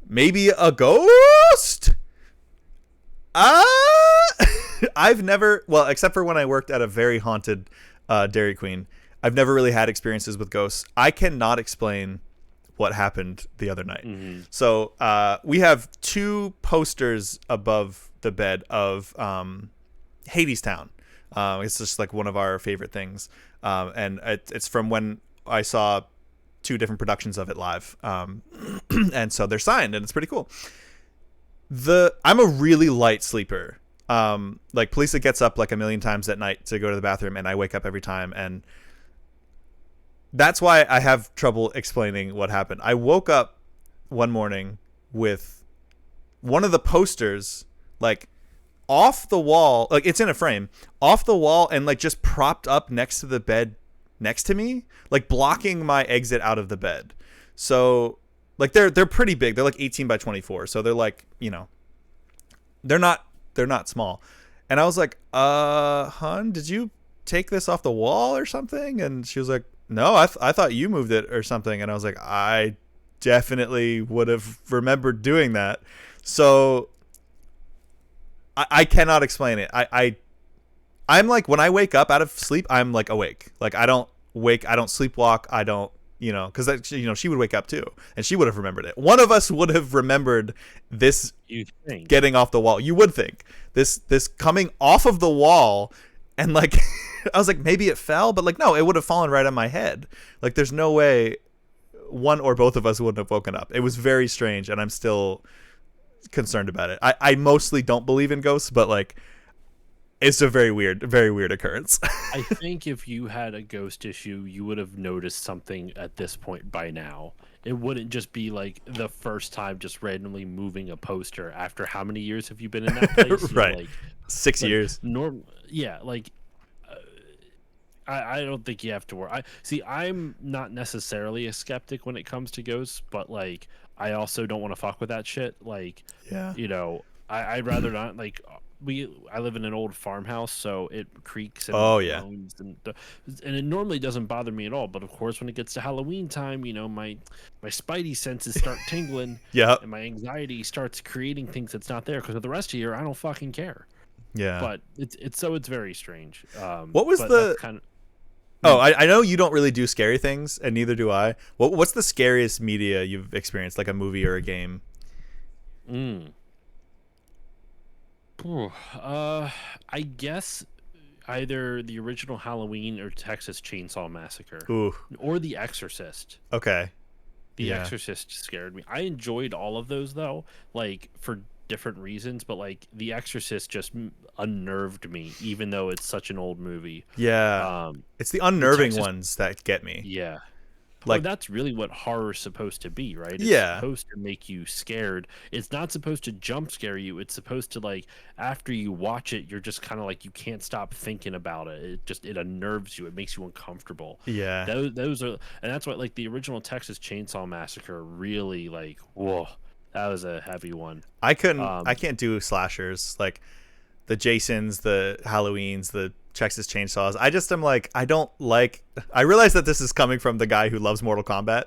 maybe a ghost. I've never, well, except for when I worked at a very haunted Dairy Queen, I've never really had experiences with ghosts. I cannot explain what happened the other night. Mm-hmm. So we have two posters above the bed of Hadestown. It's just like one of our favorite things, and it's from when I saw two different productions of it live, and so they're signed, and it's pretty cool. I'm a really light sleeper. Like Polisa gets up like a million times at night to go to the bathroom, and I wake up every time, and that's why I have trouble explaining what happened. I woke up one morning with one of the posters like off the wall, like it's in a frame, off the wall, and like just propped up next to the bed next to me, like blocking my exit out of the bed. So like they're pretty big. They're like 18 by 24. So they're like, you know, they're not small. And I was like, hun, did you take this off the wall or something? And she was like, no, I thought you moved it or something. And I was like, I definitely would have remembered doing that. So I cannot explain it. I'm like, when I wake up out of sleep, I'm like awake. Like I don't sleepwalk. I don't, you know, because you know, she would wake up too, and she would have remembered it. One of us would have remembered this getting off the wall. You would think this coming off of the wall, and like I was like, maybe it fell, but like no, it would have fallen right on my head. Like there's no way one or both of us wouldn't have woken up. It was very strange, and I'm still concerned about it. I mostly don't believe in ghosts, but like it's a very weird occurrence. I think if you had a ghost issue, you would have noticed something at this point by now. It wouldn't just be like the first time just randomly moving a poster. After how many years have you been in that place? Right, like 6 years. Yeah, like I don't think you have to worry. I'm not necessarily a skeptic when it comes to ghosts, but like I also don't want to fuck with that shit. Like, yeah, you know, I'd rather not. Like I live in an old farmhouse, so it creaks and moans and it normally doesn't bother me at all. But of course, when it gets to Halloween time, you know, my spidey senses start tingling, and my anxiety starts creating things that's not there. Because of the rest of the year, I don't fucking care. Yeah, but it's very strange. What was the kind of? Oh, I know you don't really do scary things, and neither do I. What's the scariest media you've experienced, like a movie or a game? I guess either the original Halloween or Texas Chainsaw Massacre. Ooh. Or The Exorcist. Okay. The Exorcist scared me. I enjoyed all of those though. Like for different reasons, but like The Exorcist just unnerved me, even though it's such an old movie. Yeah. Um, It's the the unnerving Texas, ones that get me. yeah. Well, Like, that's really what horror's supposed to be, right? It's yeah. supposed to make you scared. It's not supposed to jump scare you. It's supposed to, like, after you watch it, you're just kind of like you can't stop thinking about it. It unnerves you. It makes you uncomfortable. Yeah. Those are, and that's what, like, the original Texas Chainsaw Massacre really, like, whoa, that was a heavy one. I can't do slashers. Like, the Jasons, the Halloweens, the Texas Chainsaws. I just am like, I don't like. I realize that this is coming from the guy who loves Mortal Kombat.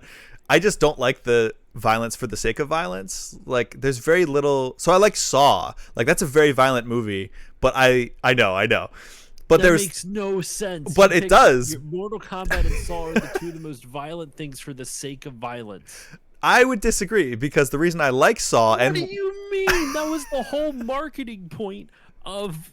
I just don't like the violence for the sake of violence. Like, there's very little. So I like Saw. Like, that's a very violent movie. But I know. But That there's. makes no sense. But You it picked- does. Mortal Kombat and Saw are the two of the most violent things for the sake of violence. I would disagree because the reason I like Saw What and do you mean? That was the whole marketing point of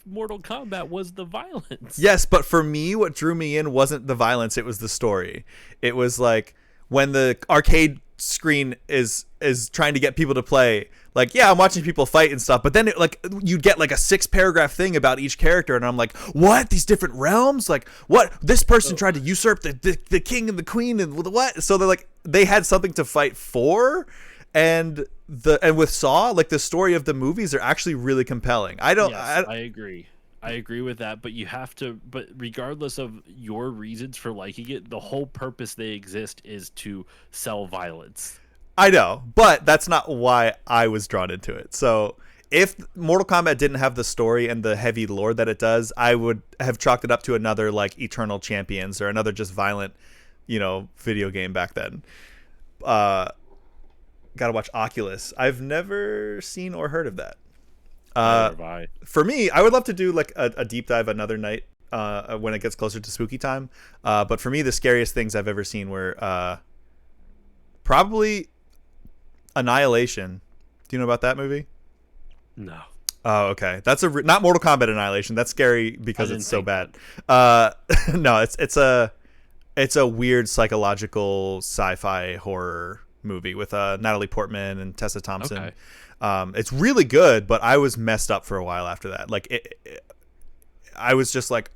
Mortal Kombat was the violence. yes, but for me, what drew me in wasn't the violence; it was the story. It was like when the arcade screen is trying to get people to play. Like, yeah, I'm watching people fight and stuff, but then like you'd get like a 6-paragraph thing about each character, and I'm like, what? These different realms? Like, what? This person tried to usurp the king and the queen and what? So they're like, they had something to fight for, and with Saw, like the story of the movies are actually really compelling. I agree. I agree with that, but you have to. But regardless of your reasons for liking it, the whole purpose they exist is to sell violence. I know, but that's not why I was drawn into it. So if Mortal Kombat didn't have the story and the heavy lore that it does, I would have chalked it up to another like Eternal Champions or another just violent, video game back then. Gotta watch Oculus. I've never seen or heard of that. Neither have I. For me, I would love to do like a deep dive another night when it gets closer to spooky time. But for me, the scariest things I've ever seen were probably Annihilation. Do you know about that movie? No. Oh, okay. That's not Mortal Kombat Annihilation. That's scary because it's so bad. No, it's a weird psychological sci-fi horror movie with Natalie Portman and Tessa Thompson. Okay. It's really good, but I was messed up for a while after that. Like I was just like,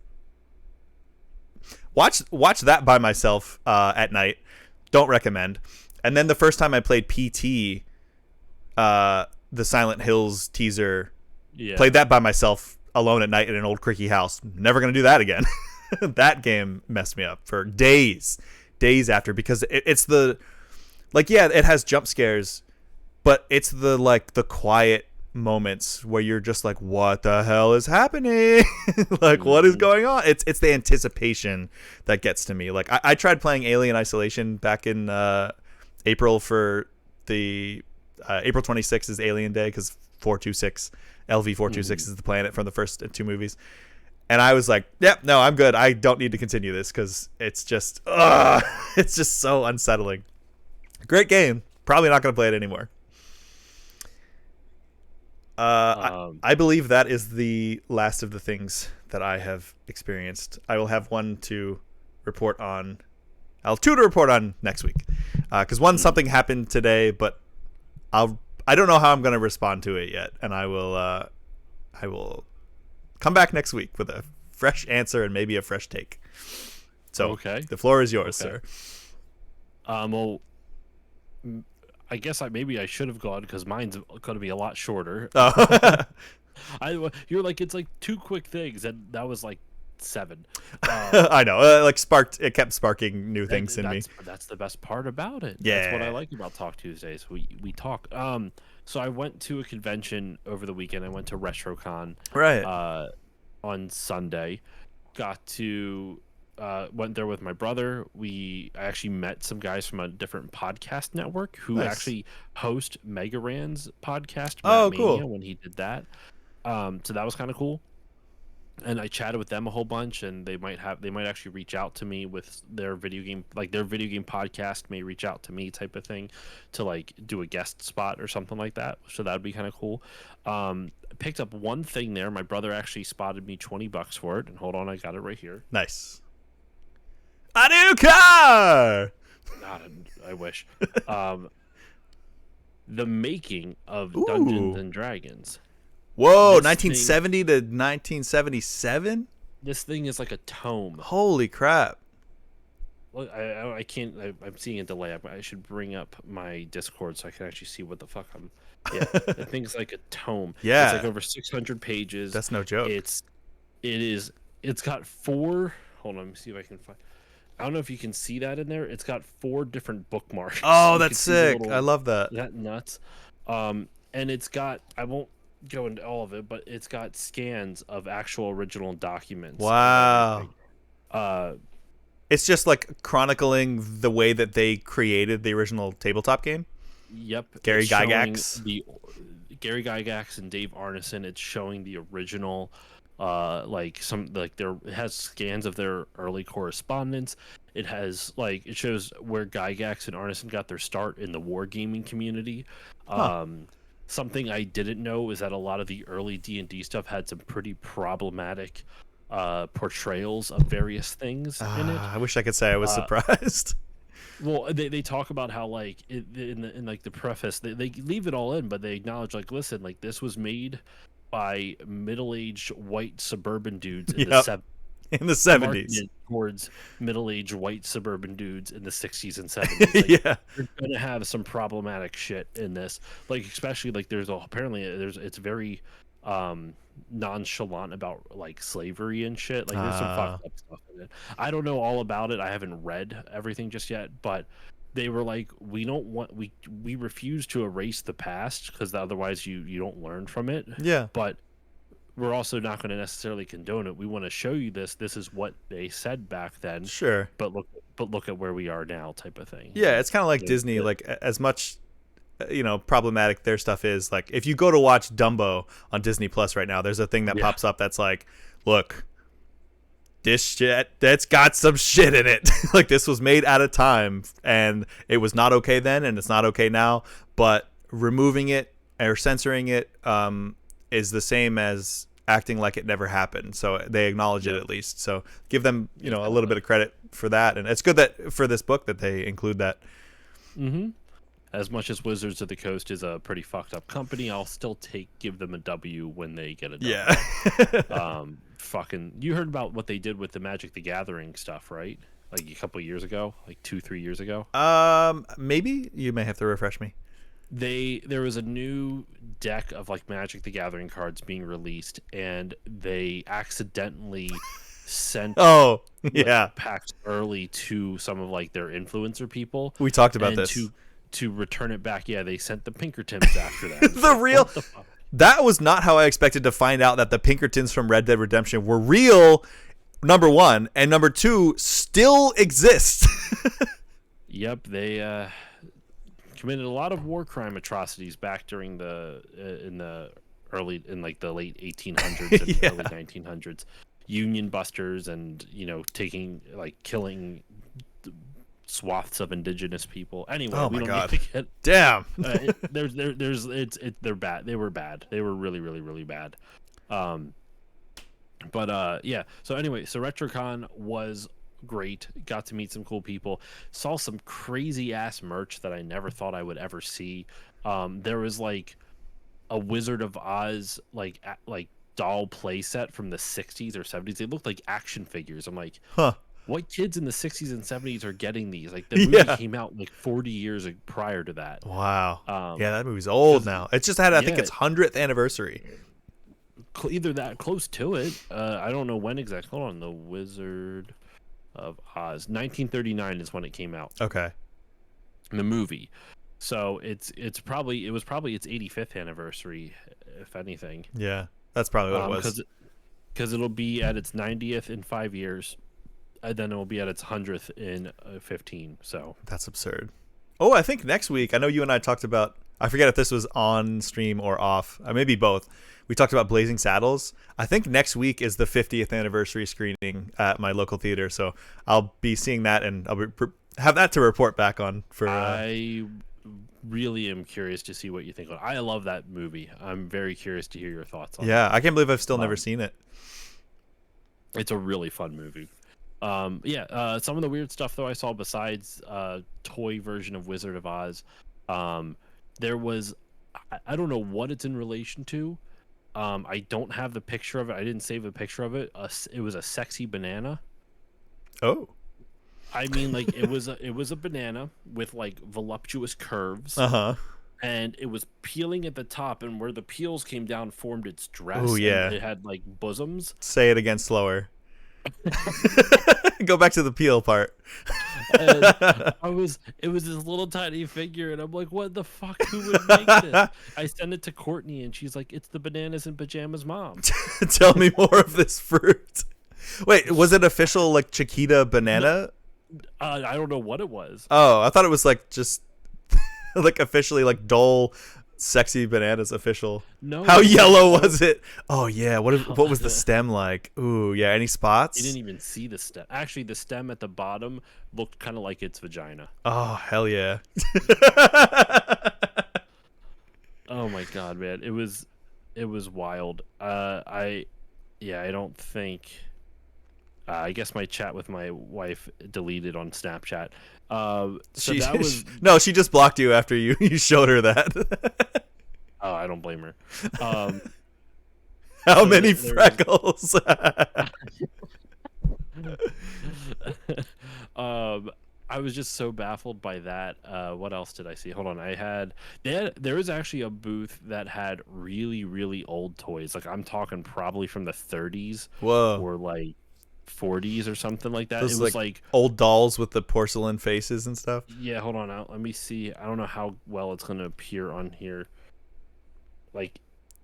watch that by myself at night. Don't recommend. And then the first time I played PT, the Silent Hills teaser, played that by myself alone at night in an old creaky house. Never gonna do that again. That game messed me up for days after, because it's the, like, yeah, it has jump scares, but it's the quiet moments where you're just like, what the hell is happening? Like, what is going on? It's the anticipation that gets to me. Like, I tried playing Alien Isolation back in April for the April 26th is Alien Day, because 426 LV426 is the planet from the first 2 movies. And I was like, yep, no, I'm good. I don't need to continue this because it's just so unsettling. Great game. Probably not going to play it anymore. I believe that is the last of the things that I have experienced. I will have one to report on. I'll have 2 to report on next week. Because something happened today, but I don't know how I'm going to respond to it yet, and I will come back next week with a fresh answer and maybe a fresh take. So, okay, the floor is yours, sir. Well, I guess maybe I should have gone because mine's going to be a lot shorter. Oh. You're like, it's like 2 quick things, and that was like 7. I know. It kept sparking new things in me. That's the best part about it. Yeah. That's what I like about Talk Tuesdays. We talk. So I went to a convention over the weekend. I went to RetroCon. Right. On Sunday. Got to went there with my brother. I actually met some guys from a different podcast network who actually host Mega Ran's podcast. Oh, Matt cool. Mania, when he did that. So that was kind of cool. And I chatted with them a whole bunch, and they might actually reach out to me with their video game podcast may reach out to me type of thing to like do a guest spot or something like that. So that would be kind of cool. Picked up one thing there. My brother actually spotted me $20 for it. And hold on, I got it right here. Nice. A new car! God, I wish. the making of Dungeons Ooh. and Dragons. Whoa, This thing, 1970 to 1977? this thing is like a tome. Holy crap. Look, I can't. I'm seeing a delay. I should bring up my Discord so I can actually see what the fuck I'm. Yeah, the thing's like a tome. It's like Yeah, over 600 pages. that's no joke. It is. It's got four. Hold on, let me see if I can find. I don't know if you can see that in there. It's got four different bookmarks. Oh, You can that's see the sick. I little. love that. Is that nuts? And it's got. I won't go into all of it, but it's got scans of actual original documents of Wow. everything. Uh, It's just like chronicling the way that they created the original tabletop game. Yep, Gary it's showing Gygax. the Gary Gygax and Dave Arneson. It's showing the original, like some like there it has scans of their early correspondence. It has like it shows where Gygax and Arneson got their start in the wargaming community. Huh. Something I didn't know is that a lot of the early D&D stuff had some pretty problematic portrayals of various things in it. I wish I could say I was surprised. Well, they talk about how like in like the preface they leave it all in, but they acknowledge like listen, like this was made by middle-aged white suburban dudes in the Yep. In the 70s. marketed towards middle-aged white suburban dudes in the 60s and 70s. Like, Yeah. you're gonna have some problematic shit in this, like especially like it's very nonchalant about like slavery and shit. Like there's some fucked up stuff in it. I don't know all about it. I haven't read everything just yet, but they were like, we don't want we refuse to erase the past because otherwise you don't learn from it. Yeah. But we're also not going to necessarily condone it. We want to show you this. This is what they said back then. Sure. But look at where we are now, type of thing. Yeah, it's kind of like Disney. Like as much, problematic their stuff is. Like if you go to watch Dumbo on Disney Plus right now, there's a thing that pops up that's like, look, this shit that's got some shit in it. Like this was made at a time, and it was not okay then, and it's not okay now. But removing it or censoring it is the same as acting like it never happened. So they acknowledge it at least. So give them, a little bit of credit for that. And it's good that for this book that they include that. Mm-hmm. As much as Wizards of the Coast is a pretty fucked up company, I'll still give them a W when they get a W. Yeah. Fucking, you heard about what they did with the Magic the Gathering stuff, right? Like a couple years ago, like 2-3 years ago. Maybe you may have to refresh me. There was a new deck of like Magic the Gathering cards being released, and they accidentally sent packs early to some of like their influencer people. We talked about this. To return it back, they sent the Pinkertons after that. That was not how I expected to find out that the Pinkertons from Red Dead Redemption were real, number one, and number two, still exist. Yep, they committed a lot of war crime atrocities back during the late 1800s and early 1900s. Union busters and killing swaths of indigenous people. Anyway, oh we my don't God. need to get Damn. they're bad. They were bad. They were really, really, really bad. So anyway, so RetroCon was great. Got to meet some cool people. Saw some crazy ass merch that I never thought I would ever see. There was like a Wizard of Oz like doll playset from the 60s or 70s. They looked like action figures. I'm like, huh. What kids in the 60s and 70s are getting these? Like the movie came out like 40 years prior to that. Wow. That movie's old now. It just had, I think, its 100th anniversary. Either that, close to it. I don't know when exactly. Hold on, The Wizard of Oz, 1939 is when it came out. Okay. The movie. So it was probably its 85th anniversary, if anything. Yeah, that's probably what it was. Because it'll be at its 90th in 5 years. And then it will be at its 100th in 15. So that's absurd. Oh, I think next week, I know you and I talked about, I forget if this was on stream or off, maybe both. We talked about Blazing Saddles. I think next week is the 50th anniversary screening at my local theater. So I'll be seeing that, and I'll have that to report back on. I really am curious to see what you think. I love that movie. I'm very curious to hear your thoughts on it. Yeah, I can't believe I've still never seen it. It's a really fun movie. Some of the weird stuff though I saw besides toy version of Wizard of Oz, there was, I don't know what it's in relation to. I don't have the picture of it. I didn't save a picture of it. It was a sexy banana. Oh. I mean, like it was a banana with like voluptuous curves, Uh-huh. and it was peeling at the top, and where the peels came down formed its Oh dress, and yeah. it had like bosoms. Say it again slower. Go back to the peel part. And it was this little tiny figure, and I'm like, what the fuck? Who would make this? I sent it to Courtney, and she's like, it's the bananas in pajamas mom. Tell me more of this fruit. Wait, was it official like Chiquita banana? I don't know what it was. Oh, I thought it was like just like officially like Dole sexy bananas official. No, How it was yellow like, was it? Oh yeah, what was the stem like? Ooh, yeah, any you spots? didn't even see the stem. Actually, the stem at the bottom looked kind of like its vagina. Oh, hell yeah. Oh my god, man, it was wild. I don't think. I guess my chat with my wife deleted on Snapchat. So that was. No, she just blocked you after you showed her that. Oh, I don't blame her. Um, How so many there was- freckles? I was just so baffled by that. What else did I see? Hold on, there was actually a booth that had really really old toys. Like I'm talking probably from the 30s Whoa. or like 40s or something like that. Those It was like old dolls with the porcelain faces and stuff. yeah. Hold on, let me see. I don't know how well it's gonna appear on here. Like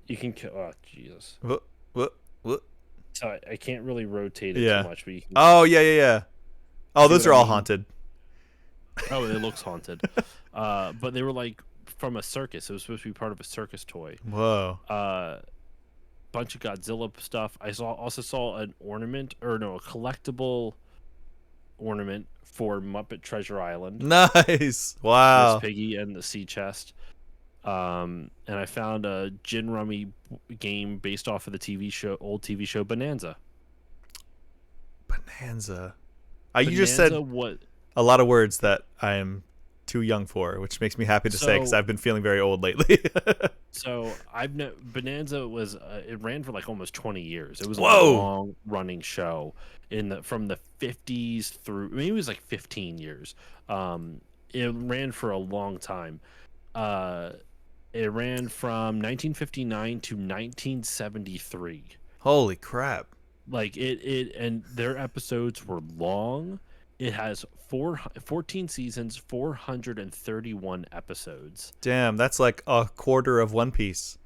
you can. Oh Jesus. What? So I can't really rotate it Yeah. too much, but you can. Oh yeah, yeah, yeah. Oh, See those what are I all mean? haunted. Oh, it looks haunted. But they were like from a circus. It was supposed to be part of a circus toy. Whoa. Bunch of Godzilla stuff. Also saw an ornament, or no, a collectible ornament for Muppet Treasure Island. Nice. Miss Wow. Piggy and the sea chest. And I found a gin rummy game based off of the old TV show Bonanza. Bonanza. You just said what? a lot of words that I am too young for, which makes me happy to say because So- I've been feeling very old lately. So Bonanza was it ran for like almost 20 years. It was a Whoa. long running show from the 50s through maybe it was like 15 years. It ran for a long time. It ran from 1959 to 1973. Holy crap. Like it and their episodes were long. It has 14 seasons, 431 episodes. Damn, that's like a quarter of One Piece.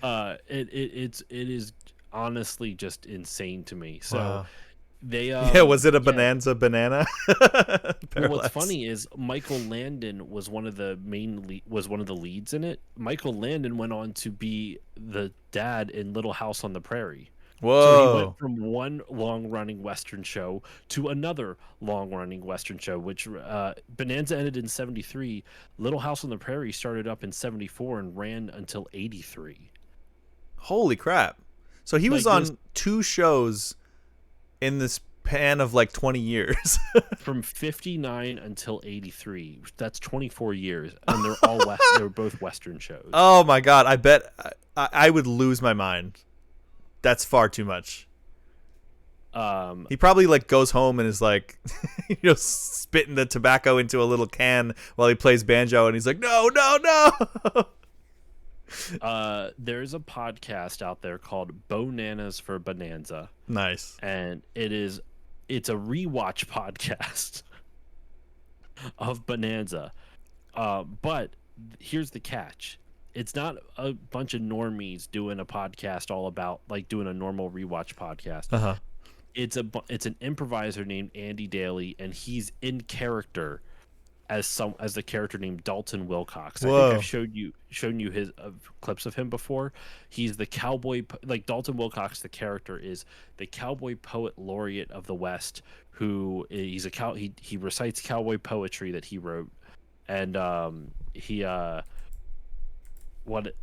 It is honestly just insane to me. So Wow. they Yeah, was it a yeah. bonanza banana? Well, what's Parallax. funny is Michael Landon was one of the leads in it. Michael Landon went on to be the dad in Little House on the Prairie. So he Whoa. went from one long-running Western show to another long-running Western show, which Bonanza ended in 73. Little House on the Prairie started up in 74 and ran until 83. Holy crap. So he was Like on this- 2 shows in this span of like 20 years. From 59 until 83. That's 24 years, and they're all they were both Western shows. Oh my god, I bet I would lose my mind. That's far too much. He probably like goes home and is like spitting the tobacco into a little can while he plays banjo, and he's like, no. There's a podcast out there called Bonanas for Bonanza, Nice. and it's a rewatch podcast of Bonanza. But here's the catch. It's not a bunch of normies doing a podcast all about like doing a normal rewatch podcast. Uh-huh. It's an improviser named Andy Daly, and he's in character as the character named Dalton Wilcox. I Whoa. think I've shown you his clips of him before. He's the cowboy, like Dalton Wilcox. The character is the cowboy poet laureate of the West, who he's he recites cowboy poetry that he wrote, and what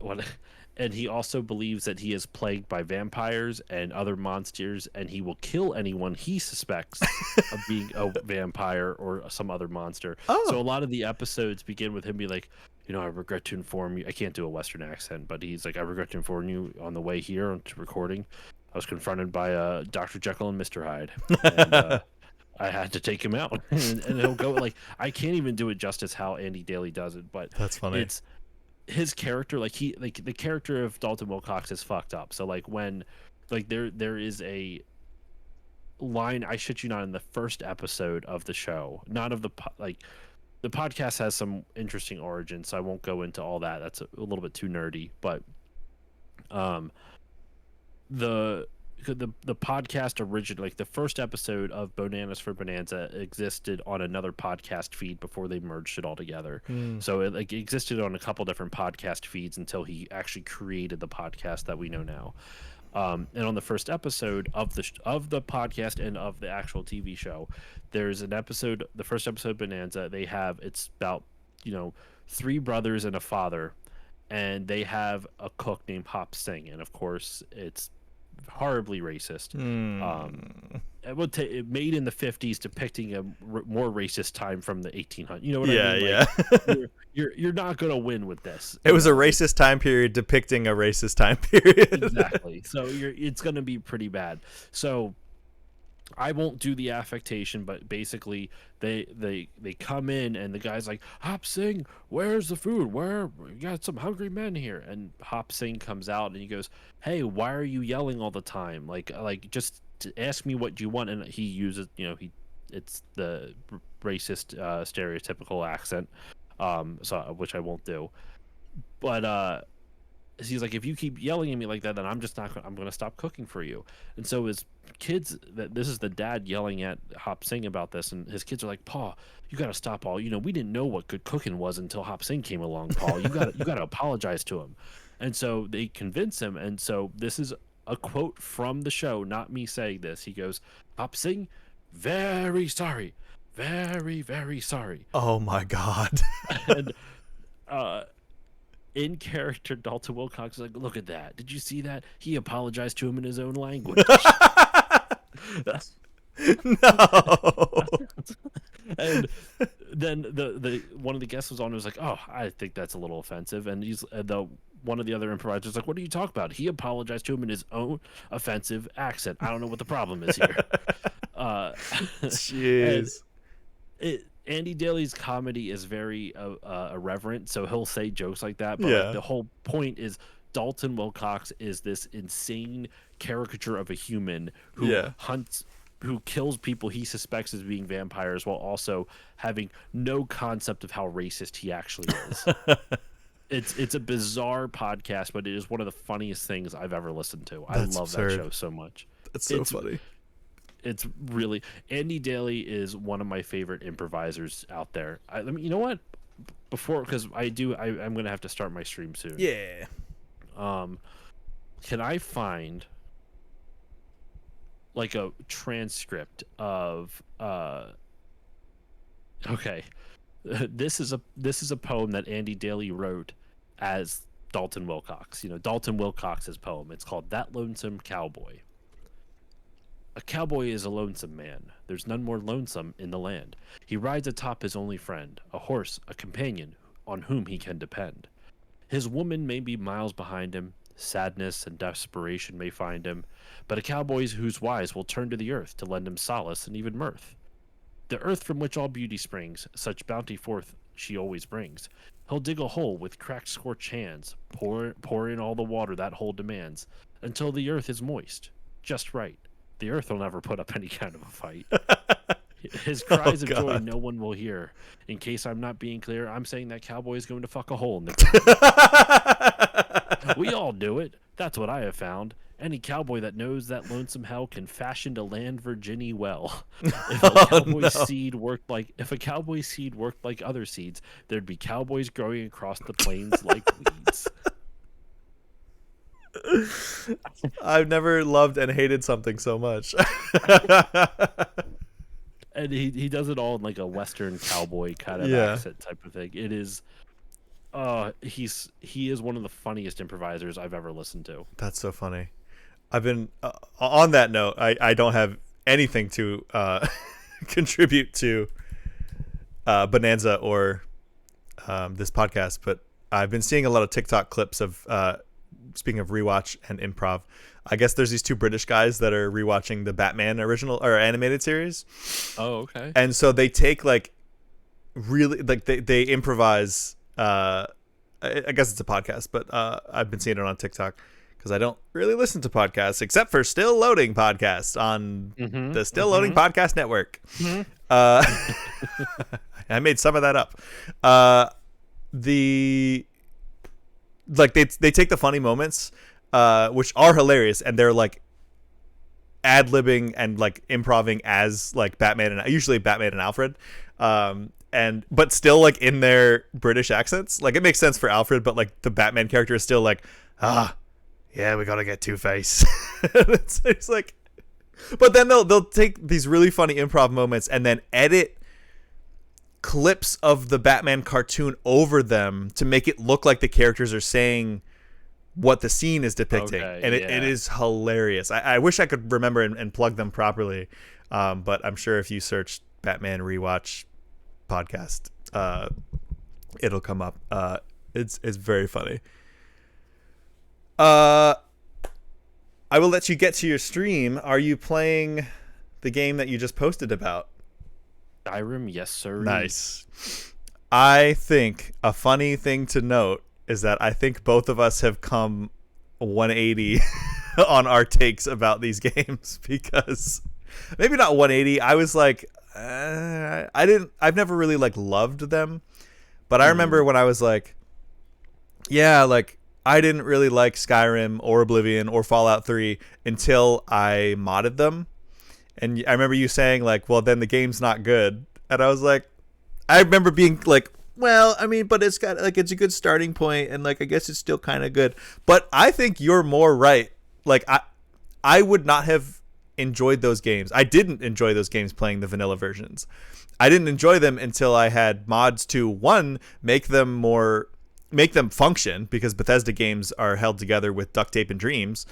and he also believes that he is plagued by vampires and other monsters, and he will kill anyone he suspects of being a vampire or some other monster. So a Oh, lot of the episodes begin with him being like, I regret to inform you. I can't do a Western accent, but he's like, I regret to inform you, on the way here to recording, I was confronted by Dr. Jekyll and Mr. Hyde, and I had to take him out. And he'll go like, I can't even do it justice how Andy Daly does it, but that's funny. it's his character. Like the character of Dalton Wilcox is fucked up. So like when like there is a line, I shit you not, in the first episode of the show, not of the like the podcast has some interesting origins, so I won't go into all that. That's a little bit too nerdy, but um the podcast origin, like the first episode of Bananas for Bonanza, existed on another podcast feed before they merged it all together. Mm. So it like existed on a couple different podcast feeds until he actually created the podcast that we know now. And on the first episode of the podcast and of the actual TV show, there's an episode, the first episode, Bonanza. It's about three brothers and a father, and they have a cook named Hop Sing, and of course it's horribly racist. Mm. It made in the 50s, depicting a more racist time from the 1800s. You know what Yeah, I mean? yeah. Like, you're not gonna win with this. It was a racist time period depicting a racist time period. Exactly. So it's gonna be pretty bad. So I won't do the affectation, but basically they come in and the guy's like, Hop Sing, where's the food? We got some hungry men here. And Hop Sing comes out and he goes, hey, why are you yelling all the time? Like just ask me what you want. And he uses, it's the racist stereotypical accent, so which I won't do. But he's like, if you keep yelling at me like that, then I'm just not. I'm going to stop cooking for you. And so his kids, this is the dad yelling at Hop Sing about this, and his kids are like, Paul, you got to stop all. We didn't know what good cooking was until Hop Sing came along. Paul, you got to apologize to him. And so they convince him. And so this is a quote from the show, not me saying this. He goes, Hop Sing, very sorry, very, very sorry. Oh my God. And in character, Dalton Wilcox is like, look at that. Did you see that? He apologized to him in his own language. No. And then the one of the guests was on and was like, oh, I think that's a little offensive. And one of the other improvisers was like, what are you talking about? He apologized to him in his own offensive accent. I don't know what the problem is here. Jeez. Andy Daly's comedy is very irreverent, so he'll say jokes like that. But Yeah. like, the whole point is Dalton Wilcox is this insane caricature of a human who hunts, who kills people he suspects as being vampires, while also having no concept of how racist he actually is. It's a bizarre podcast, but it is one of the funniest things I've ever listened to. I love absurd. that show so much. That's so funny. It's really, Andy Daly is one of my favorite improvisers out there. You know what? Because I'm gonna have to start my stream soon. Yeah. Can I find like a transcript of okay, this is a poem that Andy Daly wrote as Dalton Wilcox. Dalton Wilcox's poem. It's called That Lonesome Cowboy. A cowboy is a lonesome man. There's none more lonesome in the land. He rides atop his only friend, a horse, a companion on whom he can depend. His woman may be miles behind him. Sadness and desperation may find him. But a cowboy who's wise will turn to the earth to lend him solace and even mirth. The earth from which all beauty springs, such bounty forth she always brings. He'll dig a hole with cracked, scorched hands, pour in all the water that hole demands, until the earth is moist, just right. The earth will never put up any kind of a fight. His cries of joy no one will hear. In case I'm not being clear, I'm saying that cowboy is going to fuck a hole in the ground. We all do it. That's what I have found. Any cowboy that knows that lonesome hell can fashion to land Virginia well. If a cowboy seed worked like other seeds, there'd be cowboys growing across the plains like weeds. I've never loved and hated something so much. And he does it all in like a Western cowboy kind of accent type of thing. It is he is one of the funniest improvisers I've ever listened to. That's so funny. I've been on that note. I don't have anything to contribute to Bonanza or this podcast, but I've been seeing a lot of TikTok clips of speaking of rewatch and improv. I guess there's these two British guys that are rewatching the Batman original or animated series. Oh, okay. And so they take like really like they improvise. I guess it's a podcast, but I've been seeing it on TikTok because I don't really listen to podcasts except for Still Loading podcast on the Still Loading Podcast Network. Uh, I made some of that up. The like they take the funny moments, which are hilarious, and they're like ad-libbing and like improving as like Batman and usually Batman and Alfred, and but still like in their British accents. Like it makes sense for Alfred, but like the Batman character is still like, yeah, we gotta get Two-Face. it's like, but then they'll take these really funny improv moments and then edit clips of the Batman cartoon over them to make it look like the characters are saying what the scene is depicting. Okay, And yeah. it is hilarious. I wish I could remember and plug them properly, but I'm sure if you search Batman rewatch podcast, it'll come up. It's very funny. I will let you get to your stream. Are you playing the game that you just posted about? Skyrim, yes sir. Nice. I think a funny thing to note is that I think both of us have come 180 on our takes about these games, because maybe not 180. I was like, I've never really like loved them, but I remember when I was like, yeah, like I didn't really like Skyrim or Oblivion or Fallout 3 until I modded them. And I remember you saying like, well, then the game's not good. And I was like, I remember being like, well, I mean, but it's got like, it's a good starting point, and like, I guess it's still kind of good. But I think you're more right. Like I would not have enjoyed those games. I didn't enjoy those games playing the vanilla versions. I didn't enjoy them until I had mods to, one, make them function, because Bethesda games are held together with duct tape and dreams,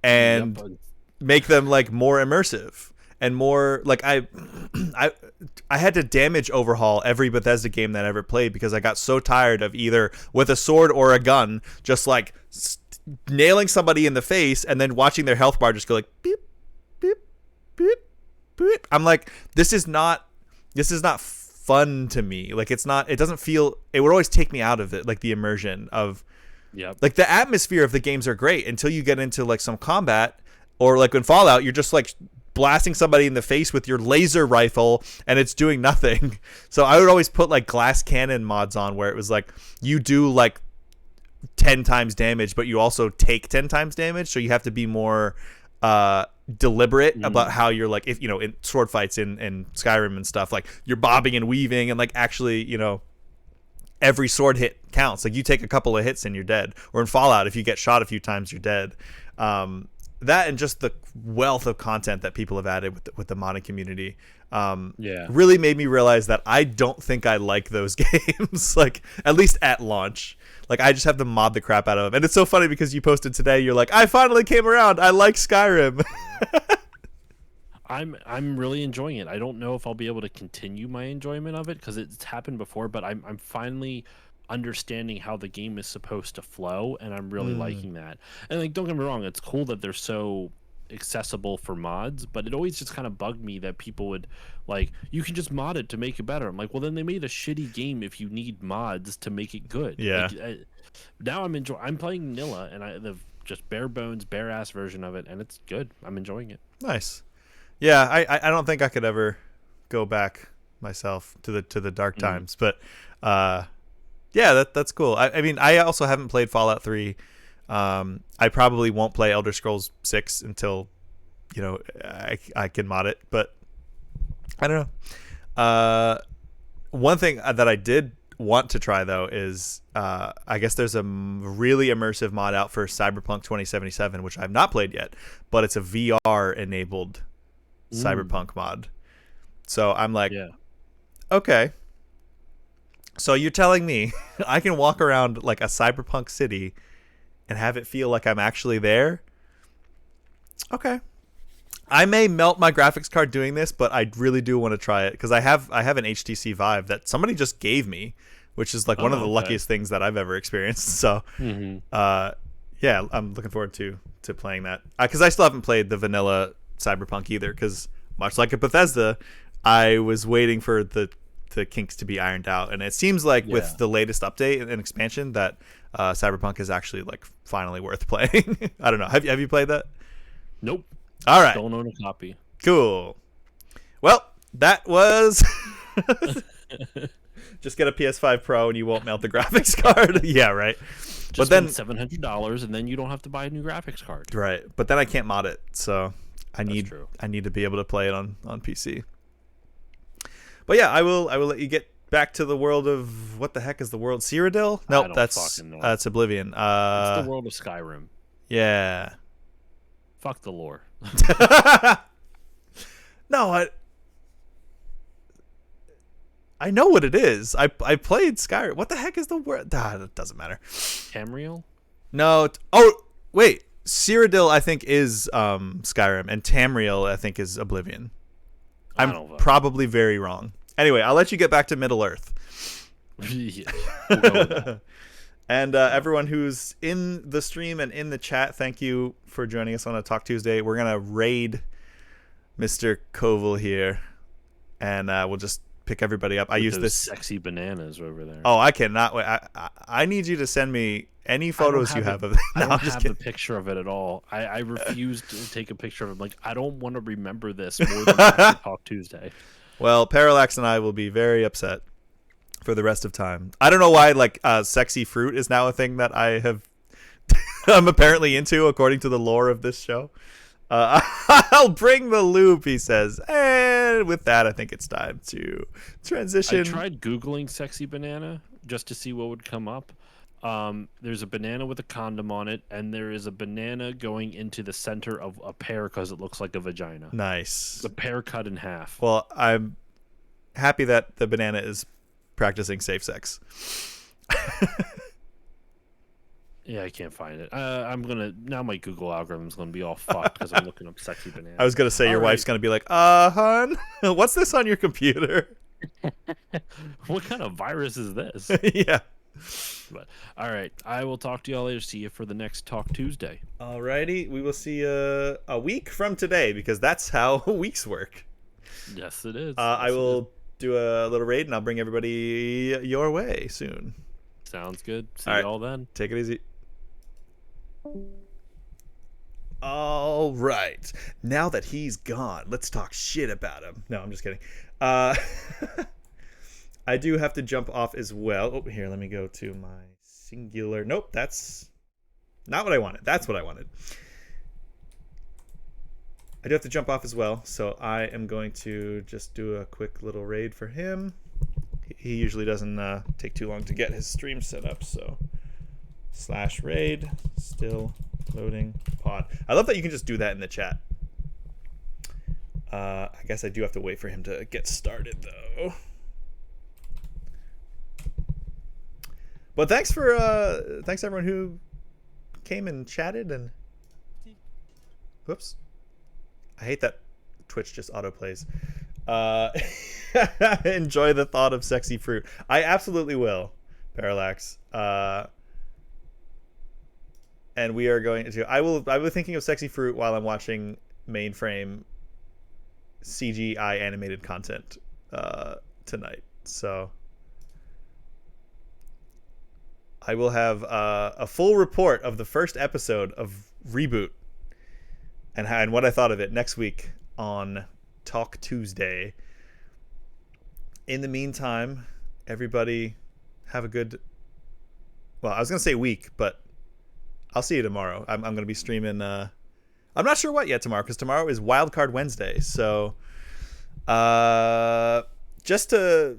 and make them like more immersive and more like I had to damage overhaul every Bethesda game that I ever played, because I got so tired of either with a sword or a gun just like nailing somebody in the face and then watching their health bar just go like beep beep beep beep. I'm like, this is not fun to me. Like it doesn't feel, it would always take me out of it, like the immersion of like the atmosphere of the games are great until you get into like some combat, or like in Fallout you're just like blasting somebody in the face with your laser rifle and it's doing nothing. So I would always put like glass cannon mods on where it was like you do like 10 times damage, but you also take 10 times damage, so you have to be more deliberate about how you're like, if you know, in sword fights in Skyrim and stuff, like you're bobbing and weaving and like actually, you know, every sword hit counts. Like you take a couple of hits and you're dead. Or in Fallout, if you get shot a few times, you're dead. That and just the wealth of content that people have added with the modding community really made me realize that I don't think I like those games, like at least at launch. Like I just have to mod the crap out of them. And it's so funny because you posted today, you're like, I finally came around. I like Skyrim. I'm really enjoying it. I don't know if I'll be able to continue my enjoyment of it because it's happened before, but I'm finally understanding how the game is supposed to flow, and I'm really liking that. And like, don't get me wrong, it's cool that they're so accessible for mods, but it always just kind of bugged me that people would like, you can just mod it to make it better. I'm like, well, then they made a shitty game if you need mods to make it good. Yeah. Like, now I'm playing Nilla, and the just bare bones, bare ass version of it, and it's good. I'm enjoying it. Nice. Yeah, I don't think I could ever go back myself to the dark times, but yeah, that's cool. I mean, I also haven't played Fallout 3. I probably won't play Elder Scrolls 6 until, you know, I can mod it, but I don't know. One thing that I did want to try though is I guess there's a really immersive mod out for Cyberpunk 2077, which I've not played yet, but it's a VR enabled Cyberpunk mod. So I'm like, okay. So you're telling me I can walk around like a cyberpunk city and have it feel like I'm actually there? Okay. I may melt my graphics card doing this, but I really do want to try it because I have an HTC Vive that somebody just gave me, which is like one of the luckiest things that I've ever experienced. So, yeah, I'm looking forward to playing that because I still haven't played the vanilla Cyberpunk either. Because much like a Bethesda, I was waiting for the kinks to be ironed out, and it seems like with the latest update and expansion that Cyberpunk is actually like finally worth playing. I don't know. Have you played that? Nope. All right. Don't own a copy. Cool. Well, that was just get a PS5 Pro and you won't melt the graphics card. Yeah, right. Just but then $700 and then you don't have to buy a new graphics card. Right. But then I can't mod it, so I need to be able to play it on PC. But yeah, I will let you get back to the world of what the heck is the world? Cyrodiil? Nope, that's Oblivion. It's the world of Skyrim. Yeah. Fuck the lore. No, I know what it is. I played Skyrim. What the heck is the word? It doesn't matter. Tamriel? No. Oh, wait. Cyrodiil, I think, is Skyrim, and Tamriel, I think, is Oblivion. I'm probably very wrong. Anyway, I'll let you get back to Middle Earth. Yeah, we'll go with that. And everyone who's in the stream and in the chat, thank you for joining us on a Talk Tuesday. We're going to raid Mr. Koval here, and we'll just pick everybody up. I use this sexy bananas over there. Oh, I cannot wait. I need you to send me any photos you have of it. No, I don't have a picture of it at all. I refuse to take a picture of it. Like, I don't want to remember this more than Talk Tuesday. Well, Parallax and I will be very upset for the rest of time. I don't know why, like, sexy fruit is now a thing that I'm apparently into, according to the lore of this show. I'll bring the loop, he says. And with that, I think it's time to transition. I tried Googling sexy banana just to see what would come up. There's a banana with a condom on it, and there is a banana going into the center of a pear because it looks like a vagina. Nice. The pear cut in half. Well, I'm happy that the banana is practicing safe sex. Yeah, I can't find it. Now my Google algorithm's gonna be all fucked because I'm looking up sexy banana. I was gonna say your wife's gonna be like, hon, what's this on your computer? What kind of virus is this? Yeah. But all right, I will talk to y'all later. See you for the next Talk Tuesday. Alrighty, we will see you a week from today because that's how weeks work. Yes, it is. I will do a little raid and I'll bring everybody your way soon. Sounds good. See y'all then. Take it easy. All right. Now that he's gone, let's talk shit about him. No, I'm just kidding. I do have to jump off as well. Oh, here, let me go to my singular. Nope, that's not what I wanted. That's what I wanted. I do have to jump off as well, so I am going to just do a quick little raid for him. He usually doesn't take too long to get his stream set up, so /raid, still loading pod. I love that you can just do that in the chat. I guess I do have to wait for him to get started, though. But thanks everyone who came and chatted and whoops. I hate that Twitch just autoplays. Enjoy the thought of sexy fruit. I absolutely will, Parallax. And we are going to I will be thinking of sexy fruit while I'm watching mainframe CGI animated content tonight. So I will have a full report of the first episode of Reboot and what I thought of it next week on Talk Tuesday. In the meantime, everybody have a good, well, I was going to say week, but I'll see you tomorrow. I'm going to be streaming. I'm not sure what yet tomorrow because tomorrow is Wildcard Wednesday. So just to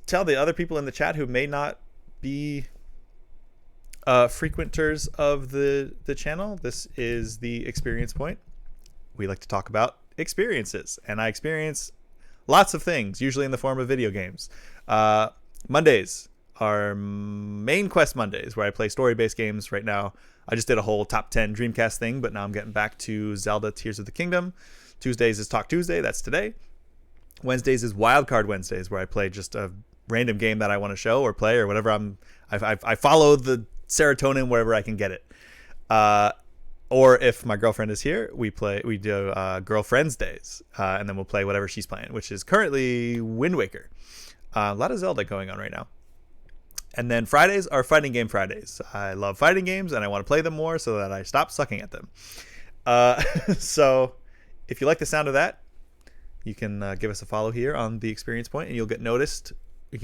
tell the other people in the chat who may not be frequenters of the channel, this is the Experience Point. We like to talk about experiences, and I experience lots of things, usually in the form of video games. Mondays are main quest Mondays, where I play story-based games. Right now, I just did a whole top 10 Dreamcast thing, but now I'm getting back to Zelda Tears of the Kingdom. Tuesdays is Talk Tuesday. That's today. Wednesdays is Wildcard Wednesdays, where I play just a random game that I want to show or play or whatever. I follow the serotonin wherever I can get it. Or if my girlfriend is here, we do Girlfriends Days, and then we'll play whatever she's playing, which is currently Wind Waker. A lot of Zelda going on right now. And then Fridays are Fighting Game Fridays. I love fighting games, and I want to play them more so that I stop sucking at them. So if you like the sound of that, you can give us a follow here on the Experience Point, and you'll get noticed. You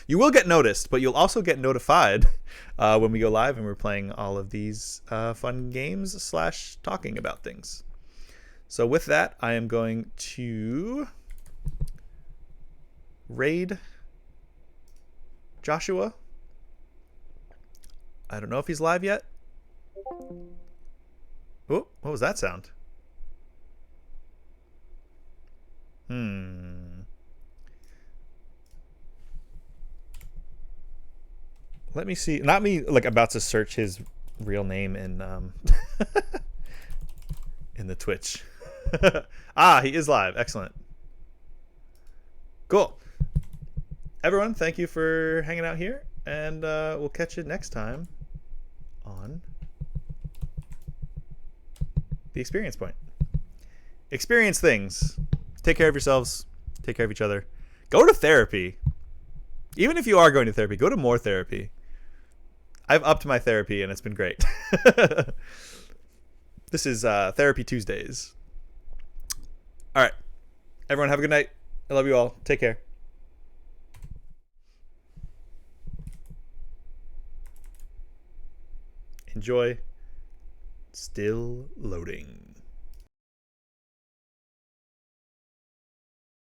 will get noticed, but you'll also get notified when we go live and we're playing all of these fun games / talking about things. So with that, I am going to raid Joshua. I don't know if he's live yet. Oh, what was that sound? Let me see. Not me like about to search his real name in in the Twitch. He is live. Excellent. Cool. Everyone, thank you for hanging out here, and we'll catch you next time on the Experience Point. Experience things. Take care of yourselves. Take care of each other. Go to therapy. Even if you are going to therapy, go to more therapy. I've upped my therapy, and it's been great. This is Therapy Tuesdays. All right. Everyone, have a good night. I love you all. Take care. Enjoy. Still loading.